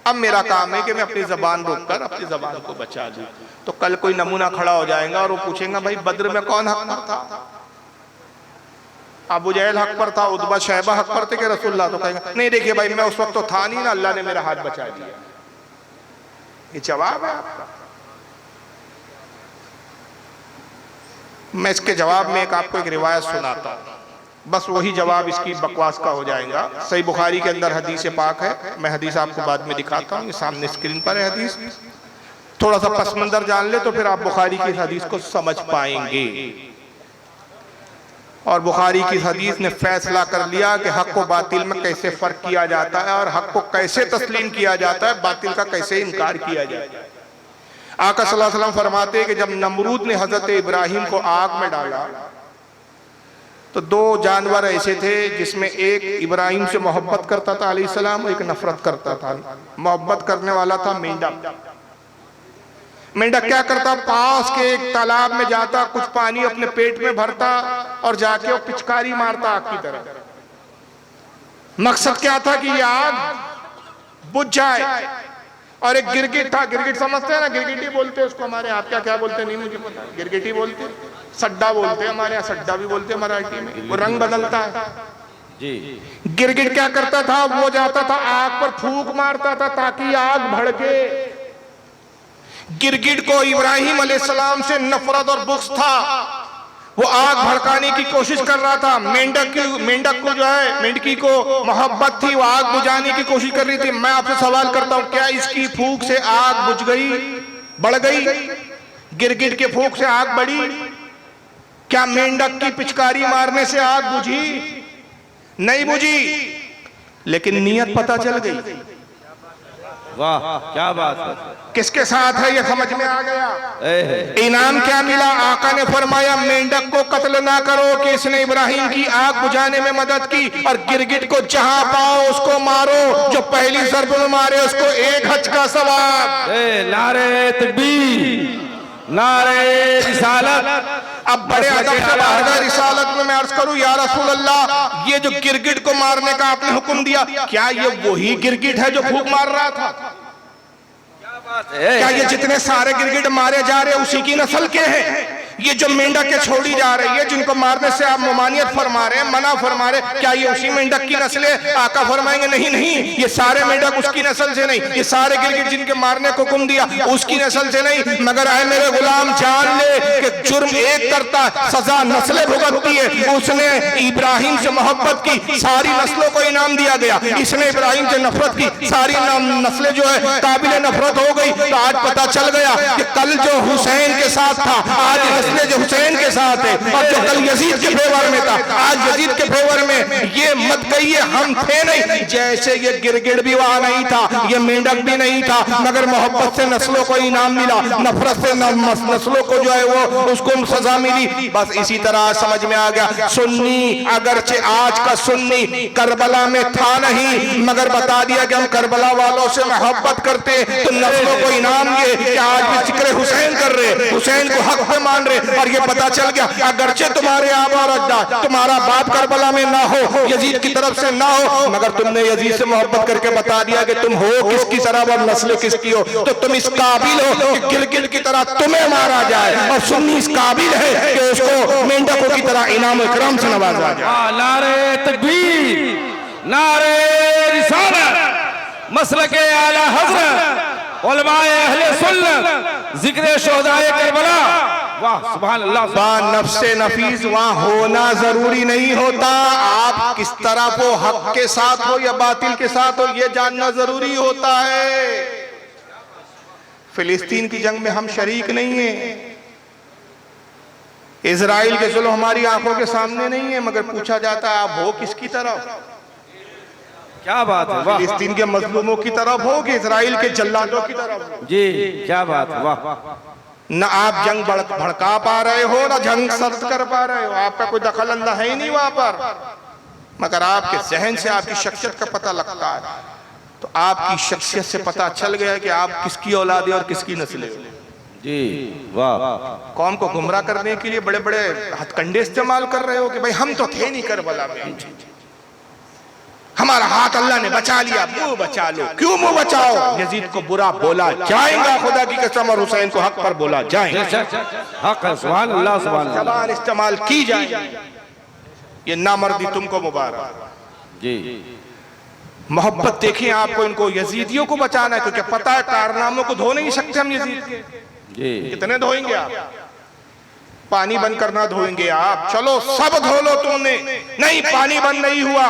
अब मेरा काम है कि मैं अपनी जबान रोककर अपनी जबान को बचा लूं। तो कल कोई नमूना खड़ा हो जाएगा और वो पूछेगा भाई बद्र में कौन हक पर था? अबू जहल हक पर था, उतबा शैबा हक पर थे कि रसूलुल्लाह? तो कहेगा नहीं देखिए भाई मैं उस वक्त तो था नहीं ना, अल्लाह ने मेरा हाथ बचा दिया। ये जवाब है आपका। मैं इसके जवाब में आपको एक रिवायत सुनाता हूँ, बस वही जवाब इसकी बकवास का हो जाएगा। सही बुखारी के अंदर हदीस पाक है, मैं हदीस आपको बाद में दिखाता हूँ, ये सामने स्क्रीन पर है हदीस। थोड़ा सा पस मंजर जान ले तो फिर आप बुखारी की हदीस को समझ पाएंगे। और बुखारी की हदीस ने फैसला कर लिया कि हक को बातिल में कैसे फर्क किया जाता है और हक को कैसे तस्लीम किया जाता है, बातिल का कैसे इनकार किया जाता है। आका सल्लल्लाहु अलैहि वसल्लम फरमाते हैं कि जब नमरूद ने हजरत इब्राहिम को आग में डाला तो दो जानवर ऐसे थे जिसमें एक इब्राहिम से मोहब्बत करता था अलैहिस्सलाम, एक नफरत करता था। मोहब्बत करने वाला था मेंढक। मेंढक क्या करता, पास के एक तालाब में जाता, कुछ पानी अपने पेट में भरता और जाके वो पिचकारी मारता आग की तरफ। मकसद क्या था कि ये आग बुझ जाए। और एक गिरगिट था, गिरगिट समझते हैं ना, गिरगिटी बोलते हैं उसको हमारे आप क्या बोलते हैं नहीं मुझे पता, गिरगिटी बोलते हैं, सड्डा बोलते हैं हमारे यहाँ, सड्डा भी बोलते हैं मराठी में। वो रंग बदलता है जी। गिरगिट क्या करता था, वो जाता था आग पर फूंक मारता था ताकि आग भड़के। गिरगिट को इब्राहिम अलैहिस्सलाम से नफरत और बुग़्ज़ था, वो आग भड़काने की कोशिश कर रहा था। मेंढक को जो है, मेंढकी को मोहब्बत थी, वो आग बुझाने की कोशिश कर रही थी। मैं आपसे सवाल करता हूं, क्या इसकी फूंक से आग बुझ गई, बढ़ गई? गिरगिट के फूंक से आग बढ़ी? क्या मेंढक की पिचकारी मारने से आग बुझी? नहीं बुझी, लेकिन नियत पता चल गई। वाह क्या बात है। किसके साथ है ये समझ में आ गया। इनाम क्या मिला? आका ने फरमाया मेंढक को कत्ल ना करो कि इसने इब्राहिम की आग बुझाने में मदद की, और गिरगिट को जहां पाओ उसको मारो, जो पहली ज़रब में मारे उसको एक हज का सवाब। नारे तकबीर, नारे रिसालत। अब बड़े अदब से बारगाह रिसालत में मैं अर्ज करूं, या रसूल अल्लाह, ये जो गिरगिट को मारने का आपने हुक्म दिया, क्या ये वही गिरगिट है जो फूंक मार रहा था? क्या ये जितने सारे गिरगिट मारे जा रहे उसी की नस्ल के हैं? ये जो मेंढक के छोड़ी जा रही है, जिनको मारने से आप ममानियत फरमा रहे हैं, मना फरमा रहे, क्या ये उसी मेंढक की नस्ल है? आका फरमाएंगे नहीं नहीं, ये सारे मेंढक उसकी नस्ल से नहीं, ये सारे गिरगिट जिनके मारने को हुक्म दिया उसकी नस्ल से नहीं। मगर आए मेरे गुलाम जान ले कि जुर्म एक करता, सजा नस्लें भुगतती है। उसने इब्राहिम से मोहब्बत की, सारी नस्लों को इनाम दिया गया। इसने इब्राहिम से नफरत की, सारी नस्लें जो है काबिल नफरत हो गई। तो आज पता चल गया कि कल जो हुसैन के साथ था, आज जो हुसैन के साथ है, और जो कल यजीद के फेवर में था, आज यजीद के फेवर में। ये मत कहिए हम थे नहीं, जैसे ये गिरगिट भी वहां नहीं था, ये मेंढक भी नहीं था, मगर मोहब्बत से नस्लों को इनाम मिला, नफरत से नस्लों को जो है वो उसको सजा मिली। बस इसी तरह समझ में आ गया। सुन्नी अगरचे आज का सुन्नी करबला में था नहीं, मगर बता दिया कि हम करबला वालों से मोहब्बत करते, तो नस्लों को इनाम ये कि आज भी जिक्र हुसैन कर रहे, हुसैन को हक पे मान रहे। और ये पता चल गया अगरचे तुम्हारे आबा और अजदाद, तुम्हारा बाप करबला में ना हो, यजीद की तरफ से ना हो, मगर तुमने यजीद से मोहब्बत करके बता दिया कि तुम हो किसकी तरह और नस्ल किसकी हो, तो तुम इस काबिल हो कि गिलगिट की तरह तुम्हें मारा जाए। और सुन्नी इस काबिल है कि उसको मेंढकों की तरह इनाम इकराम से नवाजा जाए। नारे तकबीर, नारे रिसालत, मसलके आला हज़रत, उलमाए अहले सुन्नत, जिक्र शोहदाए करबला। वाह सुभान अल्लाह। नफ्से नफीस वहां होना जरूरी नहीं होता, आप किस तरह वो हक के साथ हो या बातिल के साथ हो ये जानना जरूरी होता है। फिलिस्तीन की जंग में हम शरीक नहीं है, इजराइल के जुल्म हमारी आंखों के सामने नहीं है, मगर पूछा जाता है आप हो किसकी तरफ? क्या बात है। फिलिस्तीन के मजलूमों की तरफ हो कि इजराइल के जल्लादों की तरफ? जी क्या बात है। वाह। न आप जंग भड़का पा रहे हो, न जंग सर्द कर पा रहे हो, आपका कोई दखल अंदा है ही नहीं वहां पर, मगर आपके जहन से आपकी शख्सियत का पता लगता है। तो आपकी शख्सियत से पता चल गया कि आप किसकी औलाद है और किसकी नस्ल है। जी वाह। कौम को गुमराह करने के लिए बड़े बड़े हथकंडे इस्तेमाल कर रहे हो कि भाई हम तो थे नहीं करबला में। हमारा हाथ अल्लाह ने बचा लिया, मुंह बचा लो। क्यों मुंह बचाओ? यजीद को बुरा बोला जाएगा, खुदा की कसम, और हुसैन को हक पर बोला जाएगा। हक है, सुभान अल्लाह, सुभान अल्लाह। जबान इस्तेमाल की जाए, ये नामर्दी तुमको मुबारक। जी, मोहब्बत देखिए आपको, इनको यजीदियों को बचाना है, क्योंकि पता है कारनामों को धो नहीं सकते हम यजीद के। जी, कितने धोएंगे आप? पानी बंद करना धोएंगे आप? चलो सब धो लो तुमने, नहीं पानी बंद नहीं हुआ।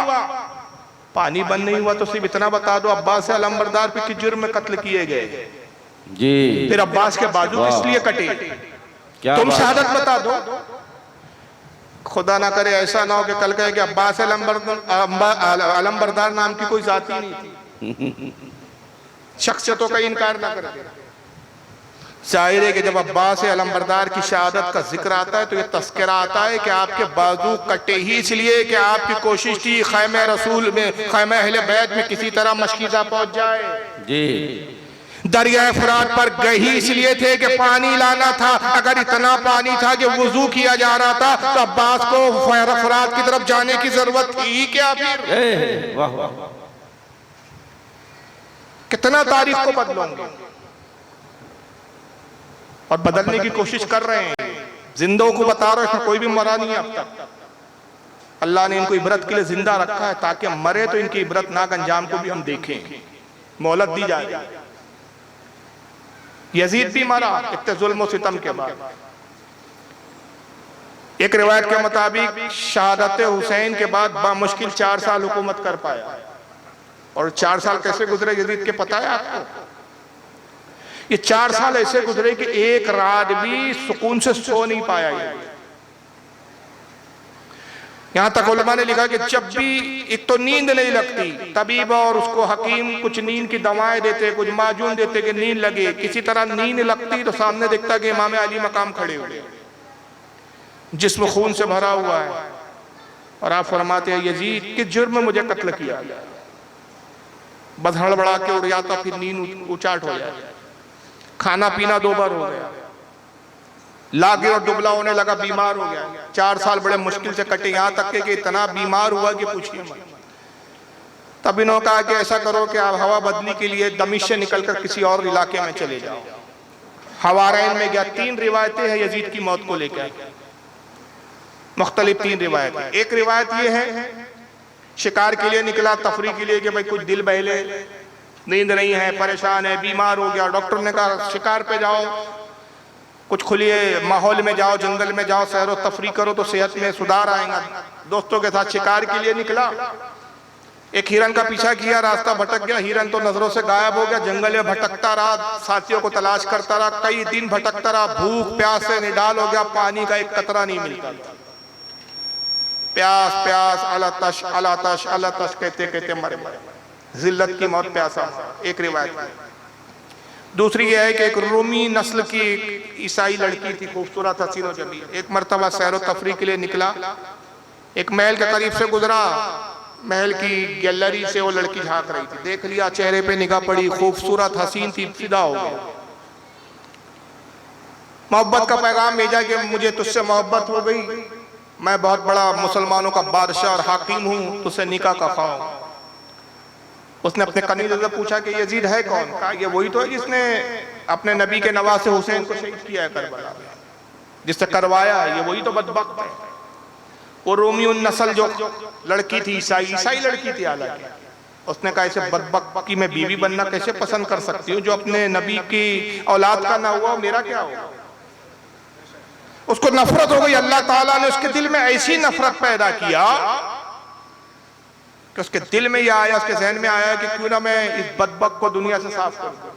पानी बंद नहीं हुआ तो सिर्फ इतना बता दो, अब्बास अलंबरदार पे किस जुर्म में कत्ल किए गए? जी। फिर अब्बास के बाजू किस लिए कटे? क्या तुम बात? शहादत बता दो। खुदा ना करे ऐसा ना हो कि कल कहे कि अब्बास अलंबरदार नाम की कोई जाति नहीं थी, शख्सियतों का इनकार ना करे। जाहिर है कि जब अब्बास अलंबरदार की शहादत का जिक्र आता है तो ये तस्करा आता है कि आपके बाजू कटे ही इसलिए कि आपकी कोशिश थी खैमे रसूल में, खैमे अहले बैत में किसी तरह मशकीज़ा पहुंच जाए। जी, दरिया फरात पर गए ही इसलिए थे कि पानी लाना था। अगर इतना पानी था कि वुजू किया जा रहा था तो अब्बास को फरात की तरफ जाने की जरूरत थी क्या? फिर वाह वाह, कितना तारीख को बदलोगे और बदलने की कोशिश कर रहे हैं। जिंदों को बता रहे हैं, कोई भी मरा नहीं है अब तक। अल्लाह ने इनको इबरत के लिए जिंदा रखा है ताकि मरे तो इनकी इबरतनाक अंजाम को भी हम देखें, मोहलत दी जाए। यजीद भी मरा इतने जुल्म सितम के बाद। एक रिवायत के मुताबिक शहादत हुसैन के बाद बामुश्किल 4 साल हुकूमत कर पाया। और 4 साल कैसे गुजरे यजीद के पता है आपको? ये 4 साल ऐसे गुजरे कि एक रात भी सुकून से सो नहीं पाया। यहां तक उलमा ने लिखा कि जब भी एक तो नींद नहीं लगती, तबीब और उसको हकीम कुछ नींद की दवाएं देते, कुछ माजून देते कि नींद लगे। किसी तरह नींद लगती तो सामने देखता कि इमाम अली मकाम खड़े हुए, जिस्म खून से भरा हुआ है, और आप फरमाते हैं यजीद किस जुर्म में मुझे कत्ल किया? बस हड़बड़ा के उड़ जाता, फिर नींद उचाट हो जाए। खाना पीना 2 बार हो गया, लागे और दुबला होने लगा, बीमार हो गया। 4 साल बड़े मुश्किल से कटे, यहां तक कि इतना बीमार हुआ कि पूछिए मत। तब इन्होंने कहा कि ऐसा करो कि आप हवा बदली के लिए दमिश्क से निकलकर किसी और इलाके में चले जाओ। हवारैन में गया। 3 रिवायतें हैं यजीद की मौत को लेकर, मुख्तलिफ 3 रिवायतें। एक रिवायत ये है शिकार के लिए निकला, तफरी के लिए कि भाई कुछ दिल बहले, नींद नहीं है, परेशान है, बीमार हो गया। डॉक्टर ने कहा शिकार पे जाओ, कुछ खुले माहौल में जाओ, जंगल में जाओ, सैर व तफरी करो तो सेहत में सुधार आएगा। दोस्तों के साथ शिकार के लिए निकला। एक हिरन का पीछा किया, रास्ता भटक गया, हिरन तो नजरों से गायब हो गया। जंगल में भटकता रहा, साथियों को तलाश करता रहा, कई दिन भटकता रहा। भूख प्यास से निडाल हो गया, पानी का एक कतरा नहीं मिलता। प्यास प्यास अलातश अलातश अलातश कहते कहते मरे मरे, जिल्लत की मौत प्यासा। एक रिवायत। दूसरी यह है कि एक रूमी नस्ल की एक ईसाई लड़की थी, खूबसूरत हसीन और जमील। एक मरतबा सैर व तफरी के लिए निकला, एक महल के करीब से गुजरा। महल की गैलरी से वो लड़की झांक रही थी, देख लिया, चेहरे पे निगाह पड़ी, खूबसूरत हसीन थी, फिदा हो गया। मोहब्बत का पैगाम भेजा कि मुझे तुझसे मोहब्बत हो गई, मैं बहुत बड़ा मुसलमानों का बादशाह और हाकिम हूँ, तुझसे निकाह का ख्वाह हूं। उसने अपने कनीज़ से पूछा कि यजीद है कौन? कहा ये वही तो है जिसने अपने नबी के नवासे हुसैन को शहीद किया है करबला में, जिससे करवाया है, ये वही तो बदबख्त है। वो रोमी उन नस्ल जो लड़की थी, ईसाई लड़की थी हालांकि। उसने कहा ऐसे बदबख्त की मैं बीवी बनना कैसे पसंद कर सकती हूँ? जो अपने नबी की औलाद का ना हुआ, मेरा क्या होगा? उसको नफरत हो गई। अल्लाह ताला ने उसके दिल में ऐसी नफरत पैदा किया कि उसके दिल में यह आया, उसके जहन में आया कि क्यों ना मैं इस बदबख्त को दुनिया से साफ कर दूं।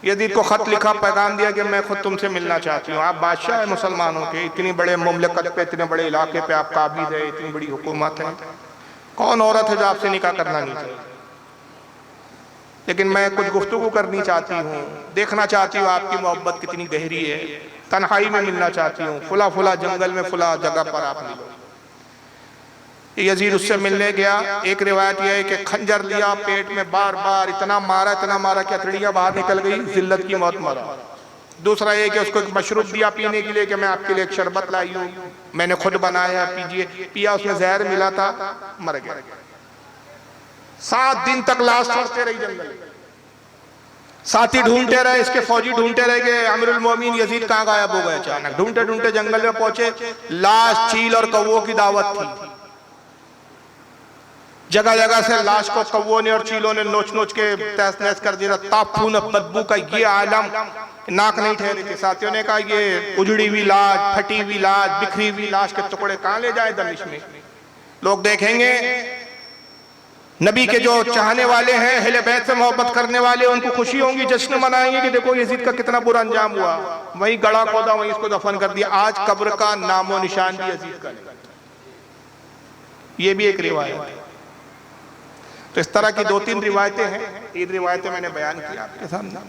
यजीद को खत लिखा, पैगाम दिया कि मैं खुद तुमसे मिलना चाहती हूँ। आप बादशाह है मुसलमानों के, इतनी बड़े मुमलकत पे, इतने बड़े इलाके पे आप काबिज है, इतनी बड़ी हुकूमत है, कौन औरत है जो आपसे निकाह करना नहीं चाहिए? लेकिन मैं कुछ गुफ्तगू करनी चाहती हूँ, देखना चाहती हूँ आपकी मोहब्बत कितनी गहरी है, तन्हाई में मिलना चाहती हूँ, फुला फुला जंगल में, फुला जगह पर आप मिलो। यजीद उससे मिलने गया। एक रिवायत यह है कि खंजर लिया, पेट में बार बार इतना मारा कि हथेलियां बाहर निकल गई, जिल्लत की मौत मरा। दूसरा ये कि उसको एक मशरूब दिया पीने के लिए कि मैं आपके लिए एक शरबत लाई हूँ, मैंने खुद बनाया, पीजिए। पिया, उसमें जहर मिला था, मर गया। 7 दिन तक लाश छोड़ते रही जंगल। साथी ढूंढते रहे, इसके फौजी ढूंढते रहे कि अमीरुल मोमिन यजीद कहाँ गायब हो गए। अचानक ढूंढते ढूंढते जंगल में पहुंचे, लाश, चील और कौवों की दावत थी। जगह जगह से लाश को कौवों ने और चीलों ने नोच नोच के तहस नहस कर दिया। ताफून बदबू का ये आलम, नाक नहीं ठहरी थी। साथियों ने कहा ये उजड़ी हुई लाश, फटी हुई लाश, बिखरी हुई लाश के टुकड़े कहाँ ले जाए दमिश्क में। लोग देखेंगे नबी के जो चाहने वाले हैं, अहले बैत से मोहब्बत करने वाले, उनको खुशी होंगी, जश्न मनाएंगे कि देखो यजीद का कितना बुरा अंजाम हुआ। वहीं गड़ा खोदा, वहीं इसको दफन कर दिया। आज कब्र का नामो निशान भी यजीद का नहीं। ये भी एक रिवायत है। तो इस तरह की 2-3 रिवायतें हैं। 3 रिवायतें मैंने बयान की आपके सामने,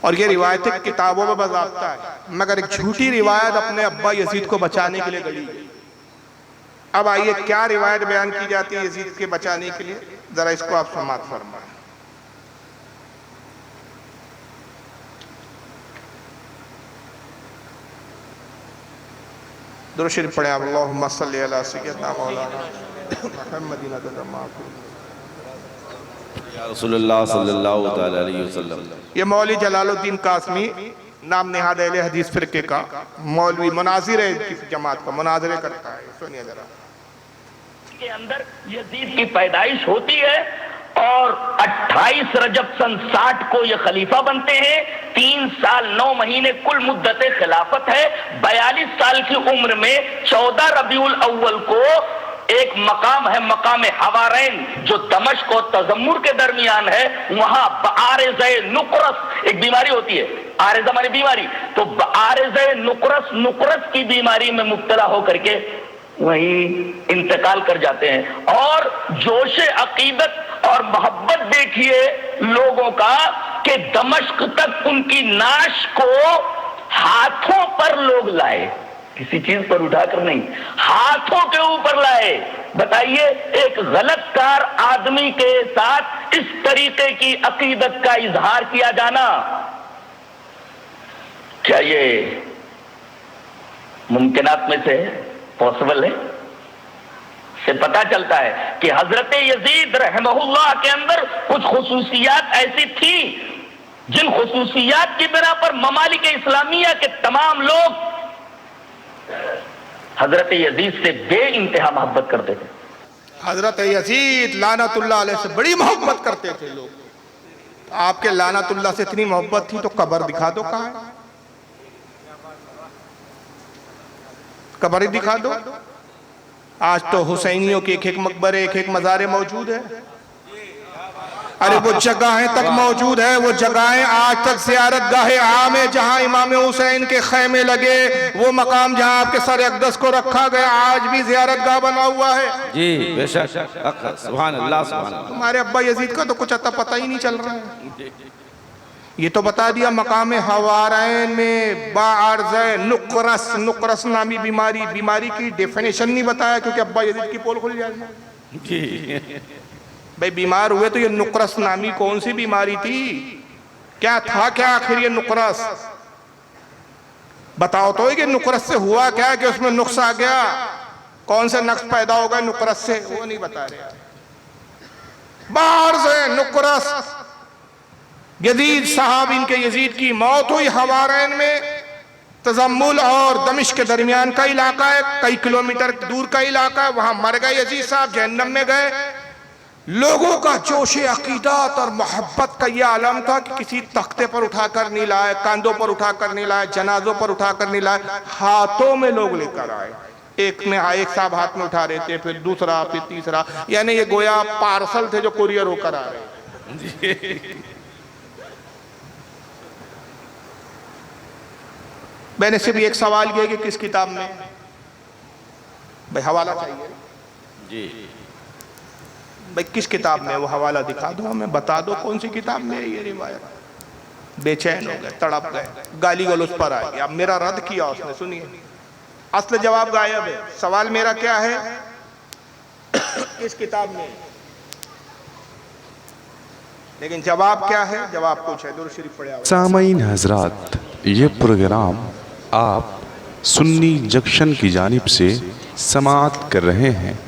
और ये रिवायतें किताबों में बाज़ाब्ता है। मगर एक झूठी रिवायत अपने अब्बा यजीद को बचाने के लिए गढ़ी गई। अब आइए क्या रिवायत बयान की जाती है यजीद के बचाने के लिए, जरा इसको आप समाअत फरमाएं। दुरूद शरीफ पढ़े आप। अल्लाहुम्मा सल्ली अला सय्यिदना मौलाना मुहम्मदिन या रसूलुल्लाह सल्लल्लाहु तआला अलैहि वसल्लम। ये मौलवी जलालुद्दीन कासमी नाम नेहाद अहले हदीस फिरके का मौलवी, मुनाजिर है इनकी जमात का, मुनाजरे करता है। सुनिए जरा। के अंदर यजीद की पैदाइश होती है और 28 रजब सन 60 को ये खलीफा बनते हैं। 3 साल 9 महीने कुल मुद्दत खिलाफत है। 42 साल की उम्र में 14 रबीउल अव्वल को एक मकाम है, मकाम हवारैन, जो दमश्क और तजम्मुर के दरमियान है। वहां आरिज़े नुकरस एक बीमारी होती है, आरिज़ा माने बीमारी, तो आरिज़े नुकरस की बीमारी में मुब्तला होकर के वहीं इंतकाल कर जाते हैं। और जोश अकीदत और मोहब्बत देखिए लोगों का कि दमश्क तक उनकी नाश को हाथों पर लोग लाए, किसी चीज पर उठाकर नहीं, हाथों के ऊपर लाए। बताइए, एक गलत कार आदमी के साथ इस तरीके की अकीदत का इजहार किया जाना, क्या ये मुमकिनात में से पॉसिबल है? से पता चलता है कि हजरत यजीद रहमहुल्लाह के अंदर कुछ खुसूसियात ऐसी थी जिन खुसूसियात की बिना पर ममालिक इस्लामिया के तमाम लोग हजरत यजीद से बे इंतहा मोहब्बत करते थे। हजरत यजीद लानतुल्लाह अलैह से बड़ी मोहब्बत करते थे लोग। आपके लानतुल्लाह से इतनी मोहब्बत थी तो कब्र दिखा दो, कहाँ है कब्र? दिखा दो। आज तो हुसैनियों के एक मकबरे, एक मज़ारे मौजूद है। अरे वो जगहें तक मौजूद है, वो जगहें आज तक ज़ियारत गाहे आम है, जहाँ इमाम हुसैन के खैमे लगे, वो मकाम जहाँ आपके सर अक़दस को रखा गया, आज भी ज़ियारत गाह बना हुआ है। जी बेशक, सुभान अल्लाह सुभान अल्लाह। तुम्हारे अब्बा यजीद का तो कुछ अता पता ही नहीं चल रहा है। ये तो बता दिया मकाम हवारैन में बाअर्ज़े नुकरस, नुकरस नामी बीमारी की डेफिनेशन नहीं बताया, क्योंकि अब्बा यजीद की पोल खुल जाएगी। भाई बीमार हुए तो ये नुकरस नामी कौन सी बीमारी थी? क्या था, क्या आखिर ये नुकरस? बताओ तो कि नुकरस से हुआ क्या, कि उसमें नुक्स आ गया, कौन से नक्स पैदा हो गए नुकरस से, वो नहीं बता रहे। बाअर्ज़े नुकरस, यजीद साहब, इनके यजीद की मौत हुई हवारैन में। तजम्मुल और दमिश्क के दरमियान का इलाका है, कई किलोमीटर दूर का इलाका है। वहां मर गए यजीद साहब, जहन्नम में गए। लोगों का जोश अकीदत और मोहब्बत का यह आलम था कि किसी तख्ते पर उठाकर नहीं लाए, कांधों पर उठाकर नहीं लाए, जनाजों पर उठाकर नहीं लाए, हाथों में लोग लेकर आए। एक साहब हाथ में उठा रहे थे, फिर दूसरा, फिर तीसरा, यानी ये गोया पार्सल थे जो कुरियर होकर आ रहे। मैंने सिर्फ एक सवाल किया कि किस किताब में? भाई हवाला चाहिए जी। भाई किस किताब में? वो हवाला दिखा दो हमें, बता दो कौन सी किताब में है ये रिवायत। बेचैन हो गए, तड़प गए, गाली गलौज पर आए। अब मेरा रद्द किया उसने, सुनिए, असल जवाब गायब है। सवाल मेरा क्या है, किस किताब में, लेकिन जवाब क्या है? जवाब कुछ है, दुरूद शरीफ पढ़े। सामईन हजरात, ये प्रोग्राम आप सुन्नी जंक्शन की जानिब से समाअत कर रहे हैं।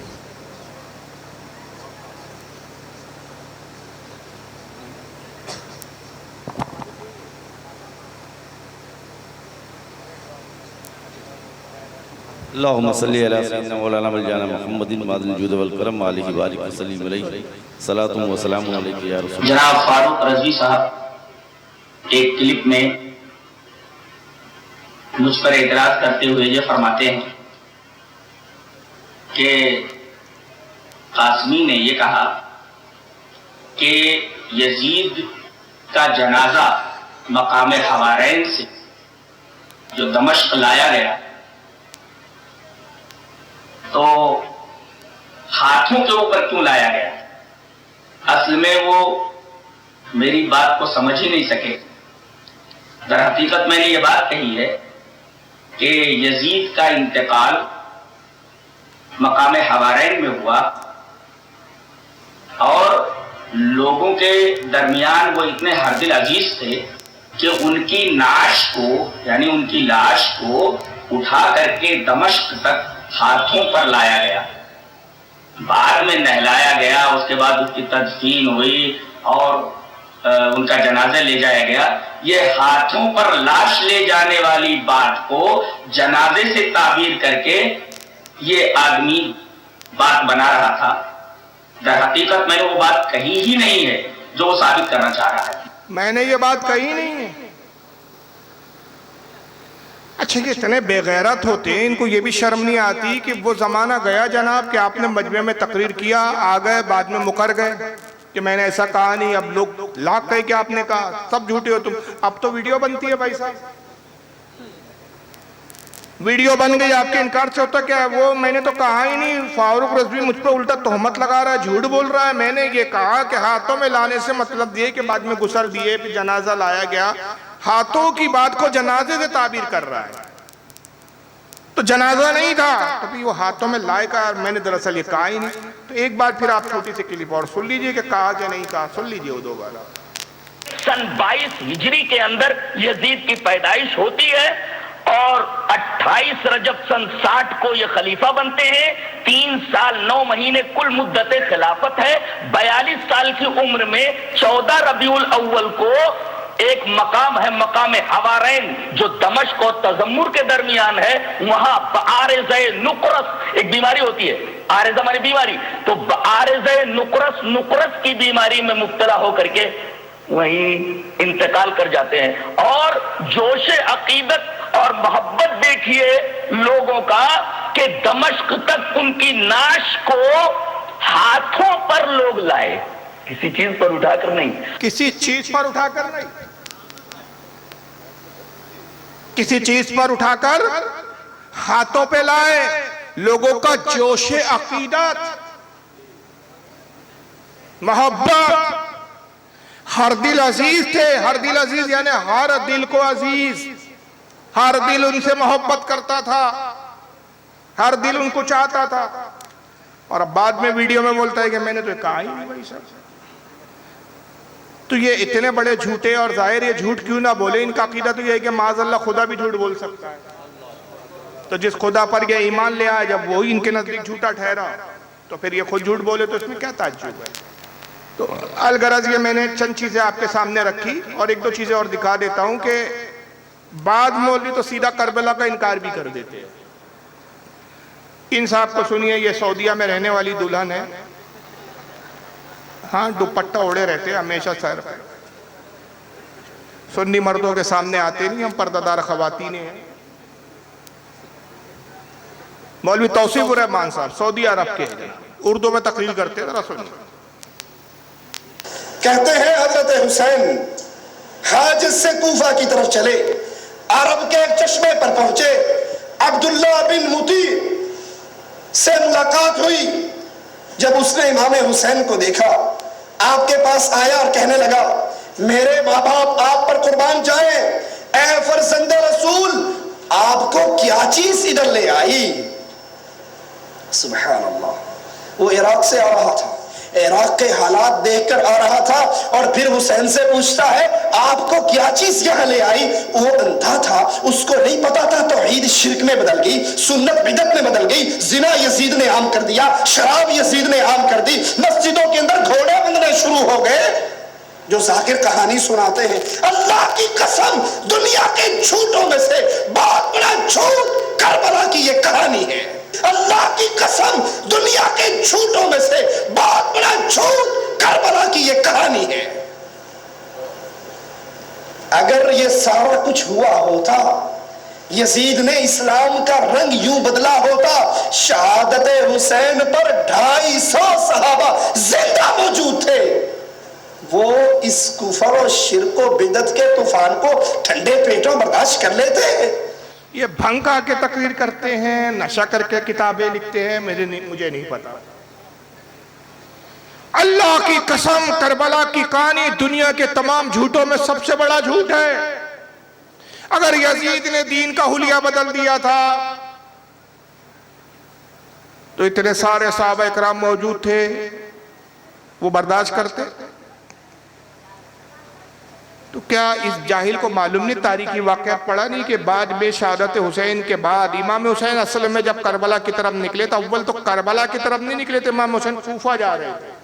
अल्लाहुम्मा सल्ली अला सय्यिदिना मौलाना मौलाना मुहम्मदिन मादिल जुद वल करम आलिहि व आलिहि वसल्लम अलैहि सलातु व सलामु अलैका या रसूल। जनाब फारूक रज़वी साहब एक क्लिप में मुझ पर एतराज करते हुए ये फरमाते हैं कि कासमी ने ये कहा कि यजीद का जनाजा मकाम हवारैन से जो दमश्क लाया गया तो हाथों के ऊपर क्यों लाया गया? असल में वो मेरी बात को समझ ही नहीं सके। दर हकीकत मैंने ये बात कही है कि यजीद का इंतकाल मकाम हवारैन में हुआ और लोगों के दरमियान वो इतने हरदिल अजीज थे कि उनकी नाश को यानी उनकी लाश को उठा करके दमश्क तक हाथों पर लाया गया, बाद में नहलाया गया, उसके बाद उसकी तदफीन हुई और उनका जनाजा ले जाया गया। ये हाथों पर लाश ले जाने वाली बात को जनाजे से ताबीर करके ये आदमी बात बना रहा था। दर हकीकत मैंने वो बात कही ही नहीं है जो वो साबित करना चाह रहा है। मैंने ये बात कही नहीं है। अच्छा, ये इतने बेगैरत होते हैं, इनको ये भी शर्म नहीं आती कि वो जमाना गया जनाब कि आपने मजमे में तकरीर किया, आ गए, बाद में मुकर गए कि मैंने ऐसा कहा नहीं। अब लोग लाख कहे कि आपने कहा, सब झूठे हो तुम। अब तो वीडियो बनती है भाई साहब, वीडियो बन गई, आपके इनकार से होता क्या है? वो मैंने तो कहा ही नहीं। फारूक रज़वी मुझ पर उल्टा तोहमत लगा रहा है, झूठ बोल रहा है। मैंने ये कहा कि हाथों में लाने से मतलब ये कि बाद में गुस्ल दिए, फिर जनाजा लाया गया। हाथों की बात को जनाजे से ताबीर कर रहा है, तो जनाजा नहीं था तभी वो हाथों में लाए का। मैंने दरअसल ये कहा ही नहीं। तो एक बार फिर आप छोटी सी क्लिप और सुन लीजिए कि कहा कि नहीं कहा, सुन लीजिए वो दोबारा। सन 22 हिजरी के अंदर यजीद की पैदाइश होती है और 28 रजब सन 60 को ये खलीफा बनते हैं। 3 साल 9 महीने कुल मुद्दत खिलाफत है। 42 साल की उम्र में 14 रबीउल अव्वल को एक मकाम है, मकाम हवारैन, जो दमश्क और तजम्मुर के दरमियान है। वहां आरेज़े नुकरस एक बीमारी होती है, आरेज़ा माने बीमारी, तो आरेज़े नुकरस की बीमारी में मुब्तला होकर के वहीं इंतकाल कर जाते हैं। और जोश अकीदत और मोहब्बत देखिए लोगों का कि दमश्क तक उनकी नाश को हाथों पर लोग लाए, किसी चीज पर उठाकर नहीं, किसी चीज पर उठाकर नहीं, किसी चीज पर उठाकर हाथों पे लाए। लोगों का जोशे अकीदत, मोहब्बत, हर दिल अजीज थे। हर दिल अजीज यानी हर दिल को अजीज, हर दिल उनसे मोहब्बत करता था, हर दिल उनको चाहता था। और अब बाद में वीडियो में बोलता है कि मैंने तो कहा ही नहीं भाई साहब। तो ये इतने बड़े झूठे, और जाहिर ये झूठ क्यों ना बोले, इनका अकीदा तो ये है कि माज़अल्लाह खुदा भी झूठ बोल सकता है। तो जिस खुदा पर ये ईमान ले आए, जब वही इनके नजदीक झूठा ठहरा तो फिर ये खुद झूठ बोले तो इसमें क्या ताज्जुब है। तो अलगरज ये मैंने चंद चीजें आपके सामने रखी और एक दो चीजें और दिखा देता हूं कि बाद मौलवी तो सीधा करबला का इनकार भी कर देते हैं। इन साहब को सुनिए, ये सऊदीया में रहने वाली दुल्हन है। हाँ, दुपट्टा ओढ़े रहते हैं हमेशा सर पर। सुन्नी मर्दों के सामने आते नहीं, हम पर्दादार खवातीन हैं। मौलवी तौसीफ उर रहमान साहब सऊदी अरब के उर्दू में तकरीर करते हैं, जरा सुनिए। कहते हैं हजरत हुसैन हाजिज से कूफा की तरफ चले, अरब के एक चश्मे पर पहुंचे, अब्दुल्ला बिन मुती से मुलाकात हुई। जब उसने इमाम हुसैन को देखा, आपके पास आया और कहने लगा, मेरे माँ बाप आप पर कुर्बान जाए, ऐ फरजंदे रसूल, आपको क्या चीज इधर ले आई? सुभान अल्लाह। वो इराक से आ रहा था, इराक के हालात देखकर आ रहा था और फिर हुसैन से पूछता है, आपको क्या चीज यहाँ ले आई? वो अंधा था, उसको नहीं पता था तौहीद शिर्क में बदल गई, सुन्नत बिदअत में बदल गई, जिना यजीद ने आम कर दिया, शराब यजीद ने आम कर दी, मस्जिदों के अंदर घोड़े बंधने शुरू हो गए। जो जाकिर कहानी सुनाते हैं, अल्लाह की कसम दुनिया के झूठों में से बहुत बड़ा झूठ करबला की ये कहानी है। अगर ये सारा कुछ हुआ होता, यजीद ने इस्लाम का रंग यूं बदला होता, शहादत हुसैन पर 250 सहाबा जिंदा मौजूद थे, वो इस कुफर और शिर्क व बिदअत के तूफान को ठंडे पेटों बर्दाश्त कर लेते। ये भंग के तकरीर करते हैं, नशा करके किताबें लिखते हैं, मुझे नहीं पता। अल्लाह की कसम, करबला की कहानी दुनिया के तमाम झूठों में सबसे बड़ा झूठ है। अगर यजीद ने दीन का हुलिया बदल दिया था तो इतने सारे सहाबा इकराम मौजूद थे, वो बर्दाश्त करते? तो क्या इस जाहिल को मालूम नहीं, तारीखी वाक़या पढ़ा नहीं कि बाद में शहादत हुसैन के बाद इमाम हुसैन असल में जब करबला की तरफ निकले तो अव्वल तो करबला की तरफ नहीं निकले थे, इमाम हुसैन कूफा जा रहे थे।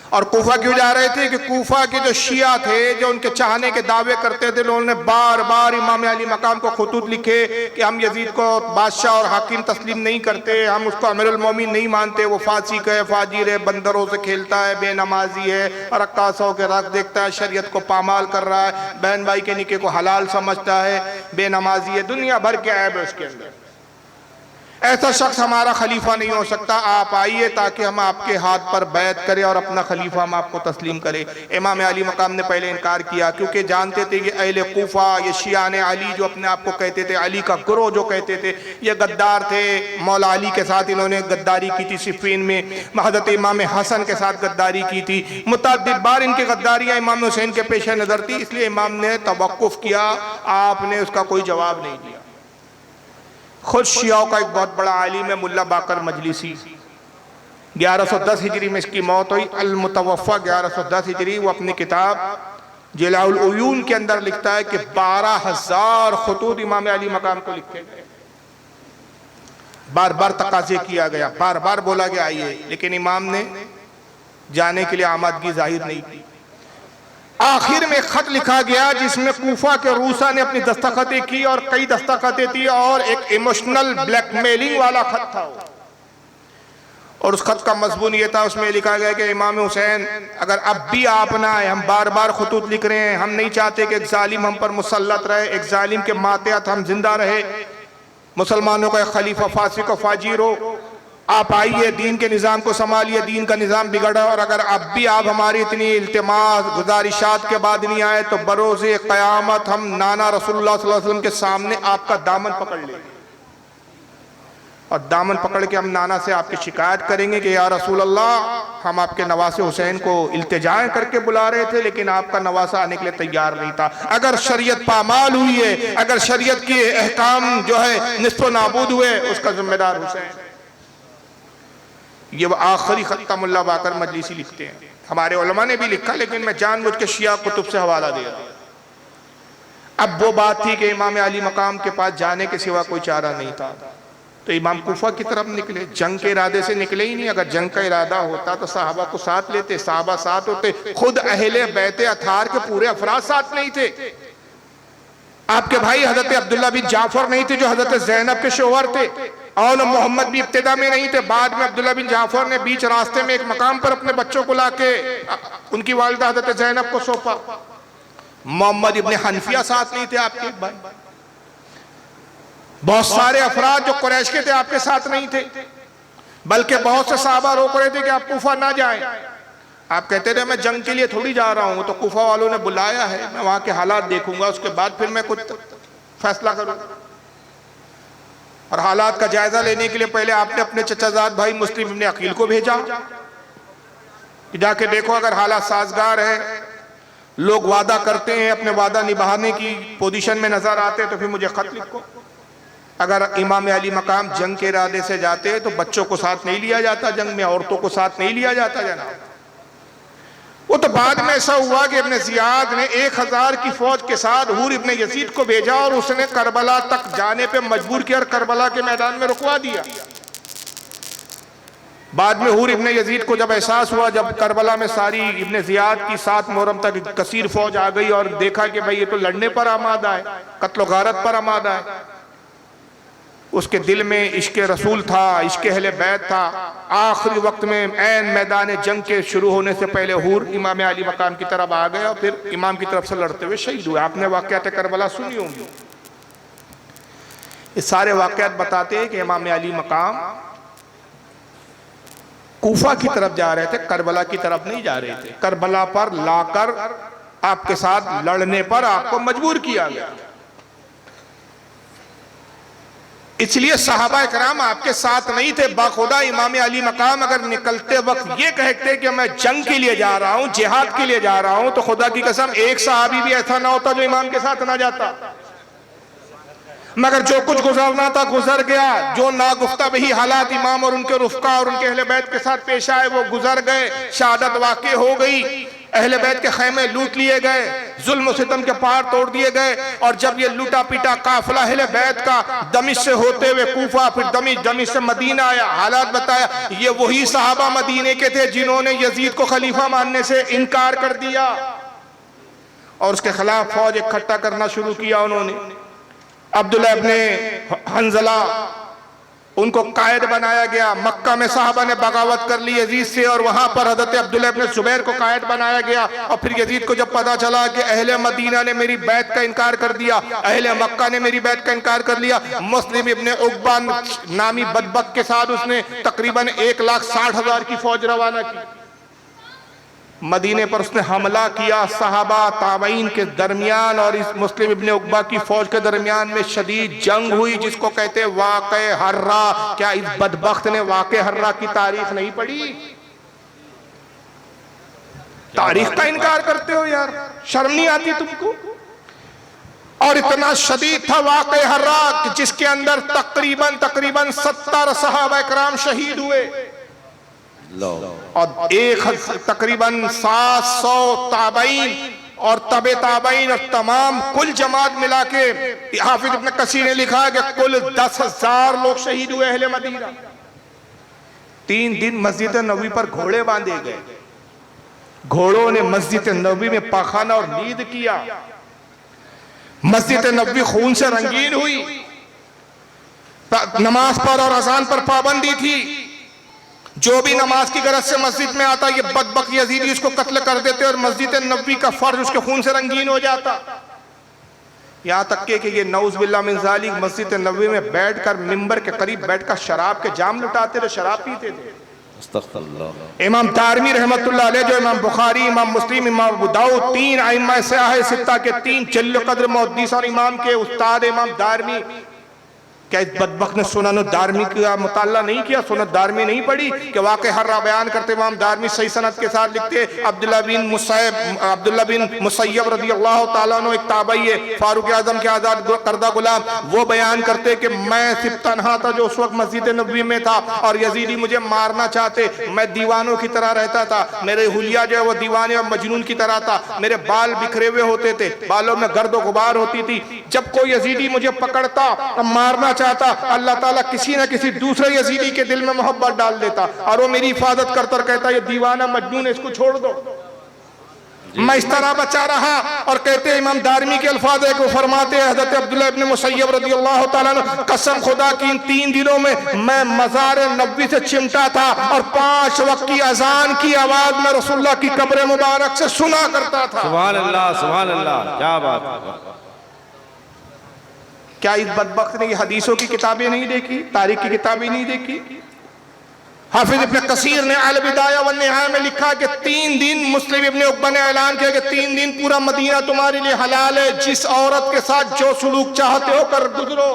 और कूफा क्यों जा रहे थे कि कूफा के जो शिया थे, जो उनके चाहने के दावे करते थे, उन्होंने बार बार इमाम अली मकाम को खुतूत लिखे कि हम यजीद को बादशाह और हाकिम तस्लीम नहीं करते, हम उसको अमीरुल मोमिन नहीं मानते, वो फासिक है, फाजिर है, बंदरों से खेलता है, बेनमाजी है, रक्कासों के रख देखता है, शरीयत को पामाल कर रहा है, बहन भाई के निके को हलाल समझता है, बेनमाजी है, दुनिया भर के ऐब है उसके अंदर। ऐसा शख्स हमारा खलीफा नहीं हो सकता। आप आइए ताकि हम आपके हाथ पर बैत करें और अपना खलीफा हम आपको तस्लीम करें। इमाम अली मकाम ने पहले इनकार किया क्योंकि जानते थे कि अहले कूफा, ये शियान अली जो अपने आप को कहते थे, अली का गुरो जो कहते थे, ये गद्दार थे। मौला अली के साथ इन्होंने गद्दारी की थी, सिफ़ीन में हज़रत इमाम हसन के साथ गद्दारी की थी, मुतअद्दिद बार इनकी गद्दारियाँ इमाम हुसैन के पेश नज़र थी, इसलिए इमाम ने तवक्कुफ़ किया। आपने उसका कोई जवाब नहीं दिया। खुद शियाओं का एक बहुत बड़ा आलिम है मुल्ला बाकर मजलिसी, 1110 हिजरी में इसकी मौत हुई। अल मुतवफ़्फ़ा 1110 हिजरी। वो अपनी किताब जलाउल उयून के अंदर लिखता है कि 12,000 खुतूत इमाम अली मकाम को लिखे गए। बार बार तकाजे किया गया, बार बार बोला गया आइए, लेकिन इमाम ने जाने के लिए आमदगी जाहिर नहीं की। आखिर में खत लिखा गया जिसमें कूफा के रूसा ने अपनी दस्तखतें की और कई दस्तखतें थी और एक इमोशनल ब्लैकमेलिंग वाला खत था। और उस खत का मजमून ये था, उसमें लिखा गया कि इमाम हुसैन अगर अब भी आप ना आए, हम बार बार खुतूत लिख रहे हैं, हम नहीं चाहते कि एक जालिम हम पर मुसल्लत रहे, एक जालिम के मातहत हम जिंदा रहे, मुसलमानों का एक खलीफा फासिक और फाजिर हो। आप आइए, दीन के निज़ाम को संभालिए, दीन का निज़ाम बिगड़ा। और अगर अब भी आप हमारी इतनी इल्तिमास गुजारिशात के बाद नहीं आए तो बरोज़े क़यामत हम नाना रसूलुल्लाह सल्लल्लाहु अलैहि वसल्लम के सामने आपका दामन पकड़ लेंगे और दामन पकड़ के हम नाना से आपकी शिकायत करेंगे कि या रसूल अल्लाह, हम आपके नवासे हुसैन को इल्तिजाएं करके बुला रहे थे लेकिन आपका नवासा आने के लिए तैयार नहीं था। अगर शरीयत पामाल हुई है, अगर शरीयत के अहकाम जो है निस्फ़ नाबूद हुए, उसका जिम्मेदार हुसैन। ये वो आखिरी खत्ता मुल्ला बाकर मजलिसी लिखते हैं। हमारे उलमा ने भी लिखा, लेकिन मैं जानबूझ के शिया कुतुब से हवाला दे रहा हूं। अब वो बात थी कि इमाम अली मकाम के पास जाने के सिवा कोई चारा नहीं था, तो इमाम कूफा की तरफ निकले। जंग के इरादे से निकले ही नहीं। अगर जंग का इरादा होता तो साहबा को साथ लेते, साहबा साथ होते। खुद अहले बैत अथार के पूरे अफराद साथ नहीं थे। आपके भाई हजरत अब्दुल्ला बिन जाफर नहीं थे जो हजरत ज़ैनब के शोहर थे, और मोहम्मद भी इब्तिदा में नहीं थे। बाद में अब्दुल्ला बिन जाफर ने बीच रास्ते में एक मकाम पर अपने बच्चों को लाके उनकी वालिदा हजरत ज़ैनब को सौंपा। मोहम्मद इब्ने हनफिया साथ नहीं थे आपके भाई। बहुत सारे अफराद जो कुरैश के थे आपके साथ नहीं थे, बल्कि बहुत से साहबा रोक रहे थे कि आप कूफा ना जाएं। आप कहते थे मैं जंग के लिए थोड़ी जा रहा हूं, तो कूफा वालों ने बुलाया है, मैं वहां के हालात देखूंगा, उसके बाद फिर मैं कुछ फैसला करूंगा। और हालात का जायजा लेने के लिए पहले आपने अपने चचाजाद भाई मुस्लिम इब्ने अकील को भेजा कि जाके देखो अगर हालात साजगार है, लोग वादा करते हैं, अपने वादा निभाने की पोजीशन में नजर आते हैं, तो फिर मुझे खत लिखो। अगर इमाम अली मकाम जंग के इरादे से जाते तो बच्चों को साथ नहीं लिया जाता, जंग में औरतों को साथ नहीं लिया जाता जनाब। वो तो बाद में ऐसा हुआ कि इब्ने जियाद ने 1000 की फौज के साथ हूर इब्ने यजीद को भेजा और उसने करबला तक जाने पे मजबूर किया और करबला के मैदान में रुकवा दिया। बाद में हूर इब्ने यजीद को जब एहसास हुआ, जब करबला में सारी इब्ने जियाद की 7 मुहर्रम तक कसीर फौज आ गई और देखा कि भाई ये तो लड़ने पर आमादा है, कत्ल गारत पर आमादा है, उसके दिल में इश्क रसूल था, इश्क अहले बैत था। आखिरी वक्त में ऐन मैदान जंग के शुरू होने से पहले हूर इमाम अली मकाम की तरफ आ गए और फिर इमाम की तरफ से लड़ते हुए शहीद हुए। आपने वाक़यात करबला सुनी होंगी। ये सारे वाक़यात बताते हैं कि इमाम अली मकाम कूफा की तरफ जा रहे थे, करबला की तरफ नहीं जा रहे थे। करबला पर लाकर आपके साथ लड़ने पर आपको मजबूर किया गया, इसलिए सहाबा कराम आपके साथ नहीं थे। बाखुदा इमाम अली मकाम अगर निकलते वक्त ये कहते कि मैं जंग के लिए जा रहा हूं, जिहाद के लिए जा रहा हूं, तो खुदा की कसम एक सहाबी भी ऐसा ना होता जो इमाम के साथ ना जाता। मगर जो कुछ गुजरना था गुजर गया। जो नागुफ्ता बही हालात इमाम और उनके रुफका और उनके अहले बैत के साथ पेश आए वो गुजर गए। शहादत वाक़ई हो गई, अहले बैत के खैमे लूट लिए गए, जुल्म सितम के पहाड़ तोड़ दिए गए। और जब ये लूटा पीटा काफिला अहले बैत का दमिश्क से होते हुए कूफा, फिर दमिश्क से मदीना आया, हालात बताया, ये वही सहाबा मदीने के थे जिन्होंने यजीद को खलीफा मानने से इनकार कर दिया और उसके खिलाफ फौज इकट्ठा करना शुरू किया उन्होंने। अब्दुल्ला इब्ने हंजला उनको कायद बनाया गया। मक्का में साहबा ने बगावत कर ली यजीद से और वहां पर हजरत अब्दुल्ला इब्ने जुबैर को कायद बनाया गया। और फिर यजीद को जब पता चला कि अहले मदीना ने मेरी बैत का इनकार कर दिया, अहले मक्का ने मेरी बैत का इनकार कर लिया, मुस्लिम इब्ने उक़बा नामी बदबक के साथ उसने तकरीबन 1,60,000 की फौज रवाना की। मदीने पर उसने हमला किया। सहाबा ताबईन के दरमियान और इस मुस्लिम इब्ने उक़बा की फौज के दरमियान में शदीद जंग हुई, जिसको कहते हैं वाक़े हर्रा। क्या इस बदबख्त ने वाक़े हर्रा की तारीख नहीं पढ़ी? तारीख का इनकार करते हो यार, शर्म नहीं आती तुमको? और इतना शदीद था वाक़े हर्रा कि जिसके अंदर तकरीबन 70 सहाबा कराम शहीद हुए और तकरीबन 700 ताबईन और तबे ताबईन और तमाम कुल जमात मिला के हाफिज इब्ने कसीर ने लिखा है कि कुल 10,000 लोग शहीद हुए अहले मदीना। 3 दिन मस्जिद नबवी पर घोड़े बांधे गए। घोड़ों ने मस्जिद नबवी में पाखाना और नींद किया। मस्जिद नबवी खून से रंगीन हुई। नमाज पर और अजान पर पाबंदी थी। जो भी नमाज की गरज से मस्जिद में आता ये बदबक यजीदी उसको कत्ल कर देते और मस्जिद नबवी का फर्ज उसके खून से रंगीन हो जाता। यहाँ तक कि ये नऊज़ बिल्लाह मिन ज़ालिक मस्जिद नबवी में बैठकर मिंबर के करीब बैठकर शराब के जाम लुटाते थे, शराब पीते थे। अस्तग़फ़िरुल्लाह। इमाम दारमी रहमतुल्लाह अलैह, जो इमाम बुखारी, इमाम मुस्लिम, इमाम अबू दाऊद, 3 आइम्मा सियाह सित्ता के 3 जल्ल क़द्र मुहद्दिस और इमाम के उस्ताद इमाम दारमी, क्या इस बदबख्त ने सुनन दारमी का मुताला नहीं किया? सुनन दारमी नहीं पढ़ी कि वाक़े हर्रा बयान करते इमाम दारमी सही सनद के साथ लिखते अब्दुल्ला बिन मुसय्यब रज़ियल्लाहु ताला अन्हु एक ताबई है, फारूक आज़म के आज़ाद करदा गुलाम, वो बयान करते कि मैं सिर्फ तन्हा था जो उस वक्त मस्जिद नबवी में था और यजीदी मुझे मारना चाहते। मैं दीवानों की तरह रहता था, मेरे हुलिया जो है वो दीवाने और मजनून की तरह था, मेरे बाल बिखरे हुए होते थे, बालों में गर्द गुबार होती थी। जब कोई यजीदी मुझे पकड़ता और मारना चाहता, अल्लाह ताला किसी न किसी दूसरे यजीदी के दिल में मोहब्बत डाल देता और वो मेरी हिफाजत करता कहता ये दीवाना मजनून है, इसको छोड़ दो। मैं इस तरह बचा रहा। और कहते इमाम दारमी के अल्फाज है कि फरमाते हज़रत अब्दुल्ला इब्ने मुसय्यब रज़ियल्लाहु ताला अन्हु, कसम खुदा की इन 3 दिनों में मैं मज़ार नबवी से चिमटा था और 5 वक्त की अजान की आवाज में रसूलुल्लाह की कब्र मुबारक से सुना करता था। सुभान अल्लाह, सुभान अल्लाह, क्या बात है। क्या इस बदबख्त ने ये हदीसों की किताबें नहीं देखी, तारीख की किताबें नहीं देखी? हाफिज इब्ने कसीर ने अल बिदाया व निहाया में लिखा कि 3 दिन मुस्लिम इब्ने उक़बा ने ऐलान किया कि 3 दिन पूरा मदीना तुम्हारे लिए हलाल है, जिस औरत के साथ जो सुलूक चाहते हो कर गुजरो।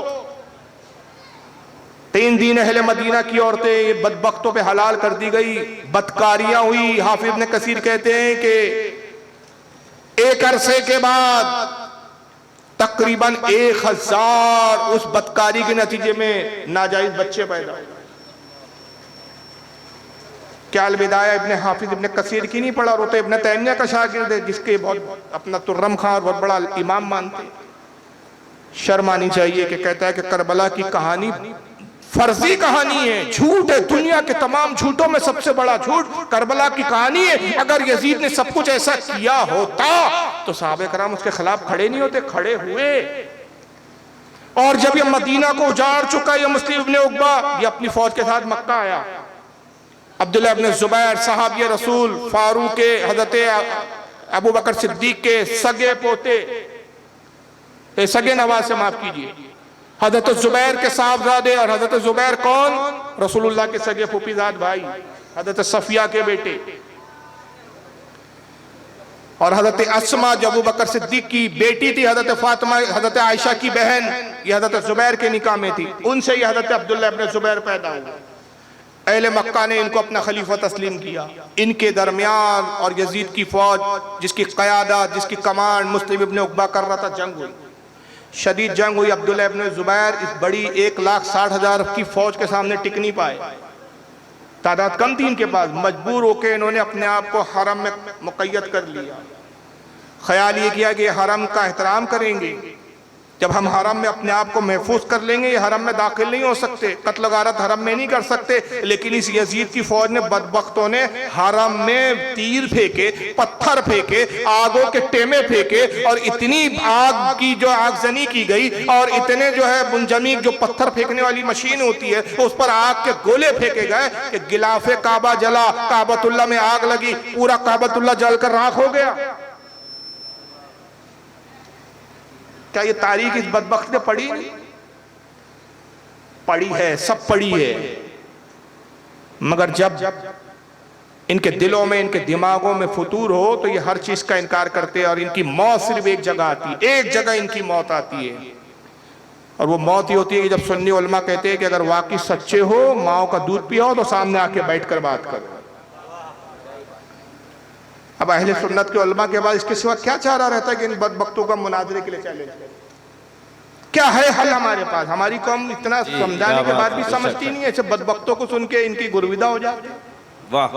3 दिन अहले मदीना की औरतें बदबख्तों पे हलाल कर दी गई, बदकारियां हुई। हाफिज इब्ने कसीर कहते हैं कि एक अरसे के बाद तकरीबन 1,000 उस बदकारी के नतीजे में नाजायज बच्चे पैदा हुए। क्या अलविदाया इब्ने हाफिज इब्ने कसीर की नहीं पढ़ा? रोते इब्ने तैमिया का शागिर्द है, जिसके बहुत अपना तुर्रम खां और बहुत बड़ा इमाम मानते। शर्म आनी चाहिए कि कहता है कि करबला की कहानी फर्जी कहानी है, झूठ है, दुनिया के तमाम झूठों में सबसे बड़ा झूठ करबला की कहानी है। अगर यजीद ने सब कुछ ऐसा किया होता तो सहाबे कराम उसके खिलाफ खड़े नहीं होते, खड़े हुए। और जब ये मदीना को उजाड़ चुका ये मुस्लिम इब्ने उक़बा, ये अपनी फौज के साथ मक्का आया। अब्दुल्ला इब्ने जुबैर सहाबी रसूल फारूक के हजरत अबू बकर सिद्दीक के सगे पोते, सगे नवाज से माफ कीजिए, हजरत जुबैर के साहबजादे। और हजरत जुबैर कौन? रसूलुल्लाह के सगे फूफीजाद भाई, हजरत सफिया के बेटे। और हजरत अस्मा जो अबू बकर सिद्दीक की बेटी थी, हजरत फातिमा हजरत आयशा की बहन, ये हजरत जुबैर के निकाह में थी, उनसे ही हजरत अब्दुल्ला इब्ने जुबैर पैदा हुआ। अहले मक्का ने इनको अपना खलीफा तस्लीम किया। इनके दरमियान और यजीद की फौज जिसकी क़यादत जिसकी कमांड मुस्लिम इब्ने उक़बा कर रहा था, जंग हुई, शदीद जंग हुई। अब्दुल्ला इब्ने जुबैर इस बड़ी 1,60,000 की फौज के सामने टिक नहीं पाए, तादाद कम थी इनके पास। मजबूर होकर इन्होंने अपने आप को हरम में मुक़य्यद कर लिया। ख्याल ये किया कि हरम का एहतराम करेंगे, जब हम हरम में अपने आप को महफूज कर लेंगे, ये हरम में दाखिल नहीं हो सकते, कत्ल गारत हरम में नहीं कर सकते। लेकिन इस यजीद की फौज ने, बदबख्तों ने हरम में तीर फेंके, पत्थर फेंके, आगों के टेमे फेंके, और इतनी आग की जो आगजनी की गई, और इतने जो है मुंजमीक जो पत्थर फेंकने वाली मशीन होती है उस पर आग के गोले फेंके गए कि गिलाफे काबा जला, काबतुल्लाह में आग लगी, पूरा काबतुल्लाह जलकर राख हो गया। क्या ये तारीख इस बदबख्त ने पढ़ी? पढ़ी है, सब पढ़ी है। मगर जब इनके दिलों में, इनके दिमागों में फतूर हो तो ये हर चीज का इनकार करते हैं। और इनकी मौत सिर्फ एक जगह आती है, एक जगह इनकी मौत आती है, और वो मौत ही होती है कि जब सुन्नी उलमा कहते हैं कि अगर वाकई सच्चे हो, माओ का दूध पियो तो सामने आके बैठ कर बात करो। अब अहले सुन्नत के उलमा के बाद इसके सिवा क्या चारा रहता है कि इन बदबख्तों का मुनाजरे के लिए चैलेंज करें? क्या है हल हमारे पास? हमारी कौम इतना समझाने के बाद भी समझती नहीं है, ऐसे बदबख्तों को सुन के इनकी गुरविदा हो जाती है। वाह।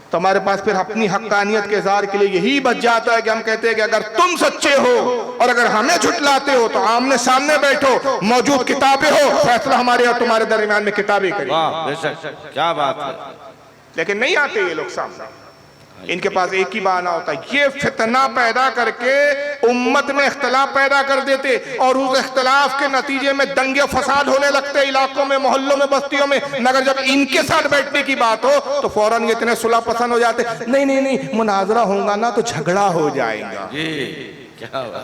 तो हमारे पास फिर अपनी हक्कानियत के इज़हार के लिए यही बच जाता है कि हम कहते हैं कि अगर तुम सच्चे हो और अगर हमें झुटलाते हो तो आमने सामने बैठो, मौजूद किताबें हो, फैसला हमारे और तुम्हारे दरमियान में किताबें करें। बेशक, क्या बात है। लेकिन नहीं आते ये लोग सामने, इनके पास एक ही बहाना होता है, ये फितना पैदा करके उम्मत में इख्तलाफ पैदा कर देते, और उस इख्तलाफ के नतीजे में दंगे फसाद होने लगते इलाकों में, मोहल्लों में, बस्तियों में। मगर जब इनके साथ बैठने की बात हो तो फौरन ये इतने सुलह पसंद हो जाते, नहीं नहीं नहीं, मुनाजरा होगा ना तो झगड़ा हो जाएगा।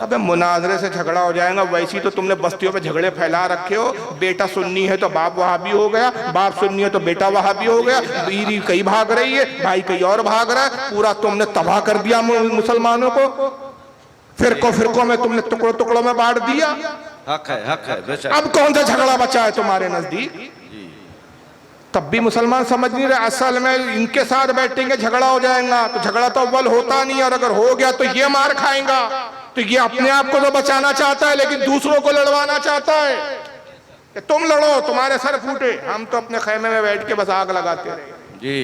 अबे मुनाजरे से झगड़ा हो जाएगा, वैसी तो तुमने बस्तियों में झगड़े फैला रखे हो। बेटा सुन्नी है तो बाप वहाबी हो गया, बाप सुन्नी है तो बेटा वहाबी हो गया, बीवी कहीं भाग रही है, भाई कहीं और भाग रहा है, पूरा तुमने तबाह कर दिया मुसलमानों को। फिरकों में तुमने टुकड़ों टुकड़ों में बांट दिया। हक है बेशक। अब कौन सा झगड़ा बचा है तुम्हारे नजदीक? तब भी मुसलमान समझ नहीं रहे, असल में इनके साथ बैठेंगे झगड़ा हो जाएगा, तो झगड़ा तो अव्वल होता नहीं, और अगर हो गया तो ये मार खाएगा। तो ये अपने आप को तो बचाना चाहता है, लेकिन दूसरों को लड़वाना चाहता है कि तुम लड़ो, तुम्हारे सर फूटे, हम तो अपने खेमे में बैठ के बस आग लगाते रहे। जी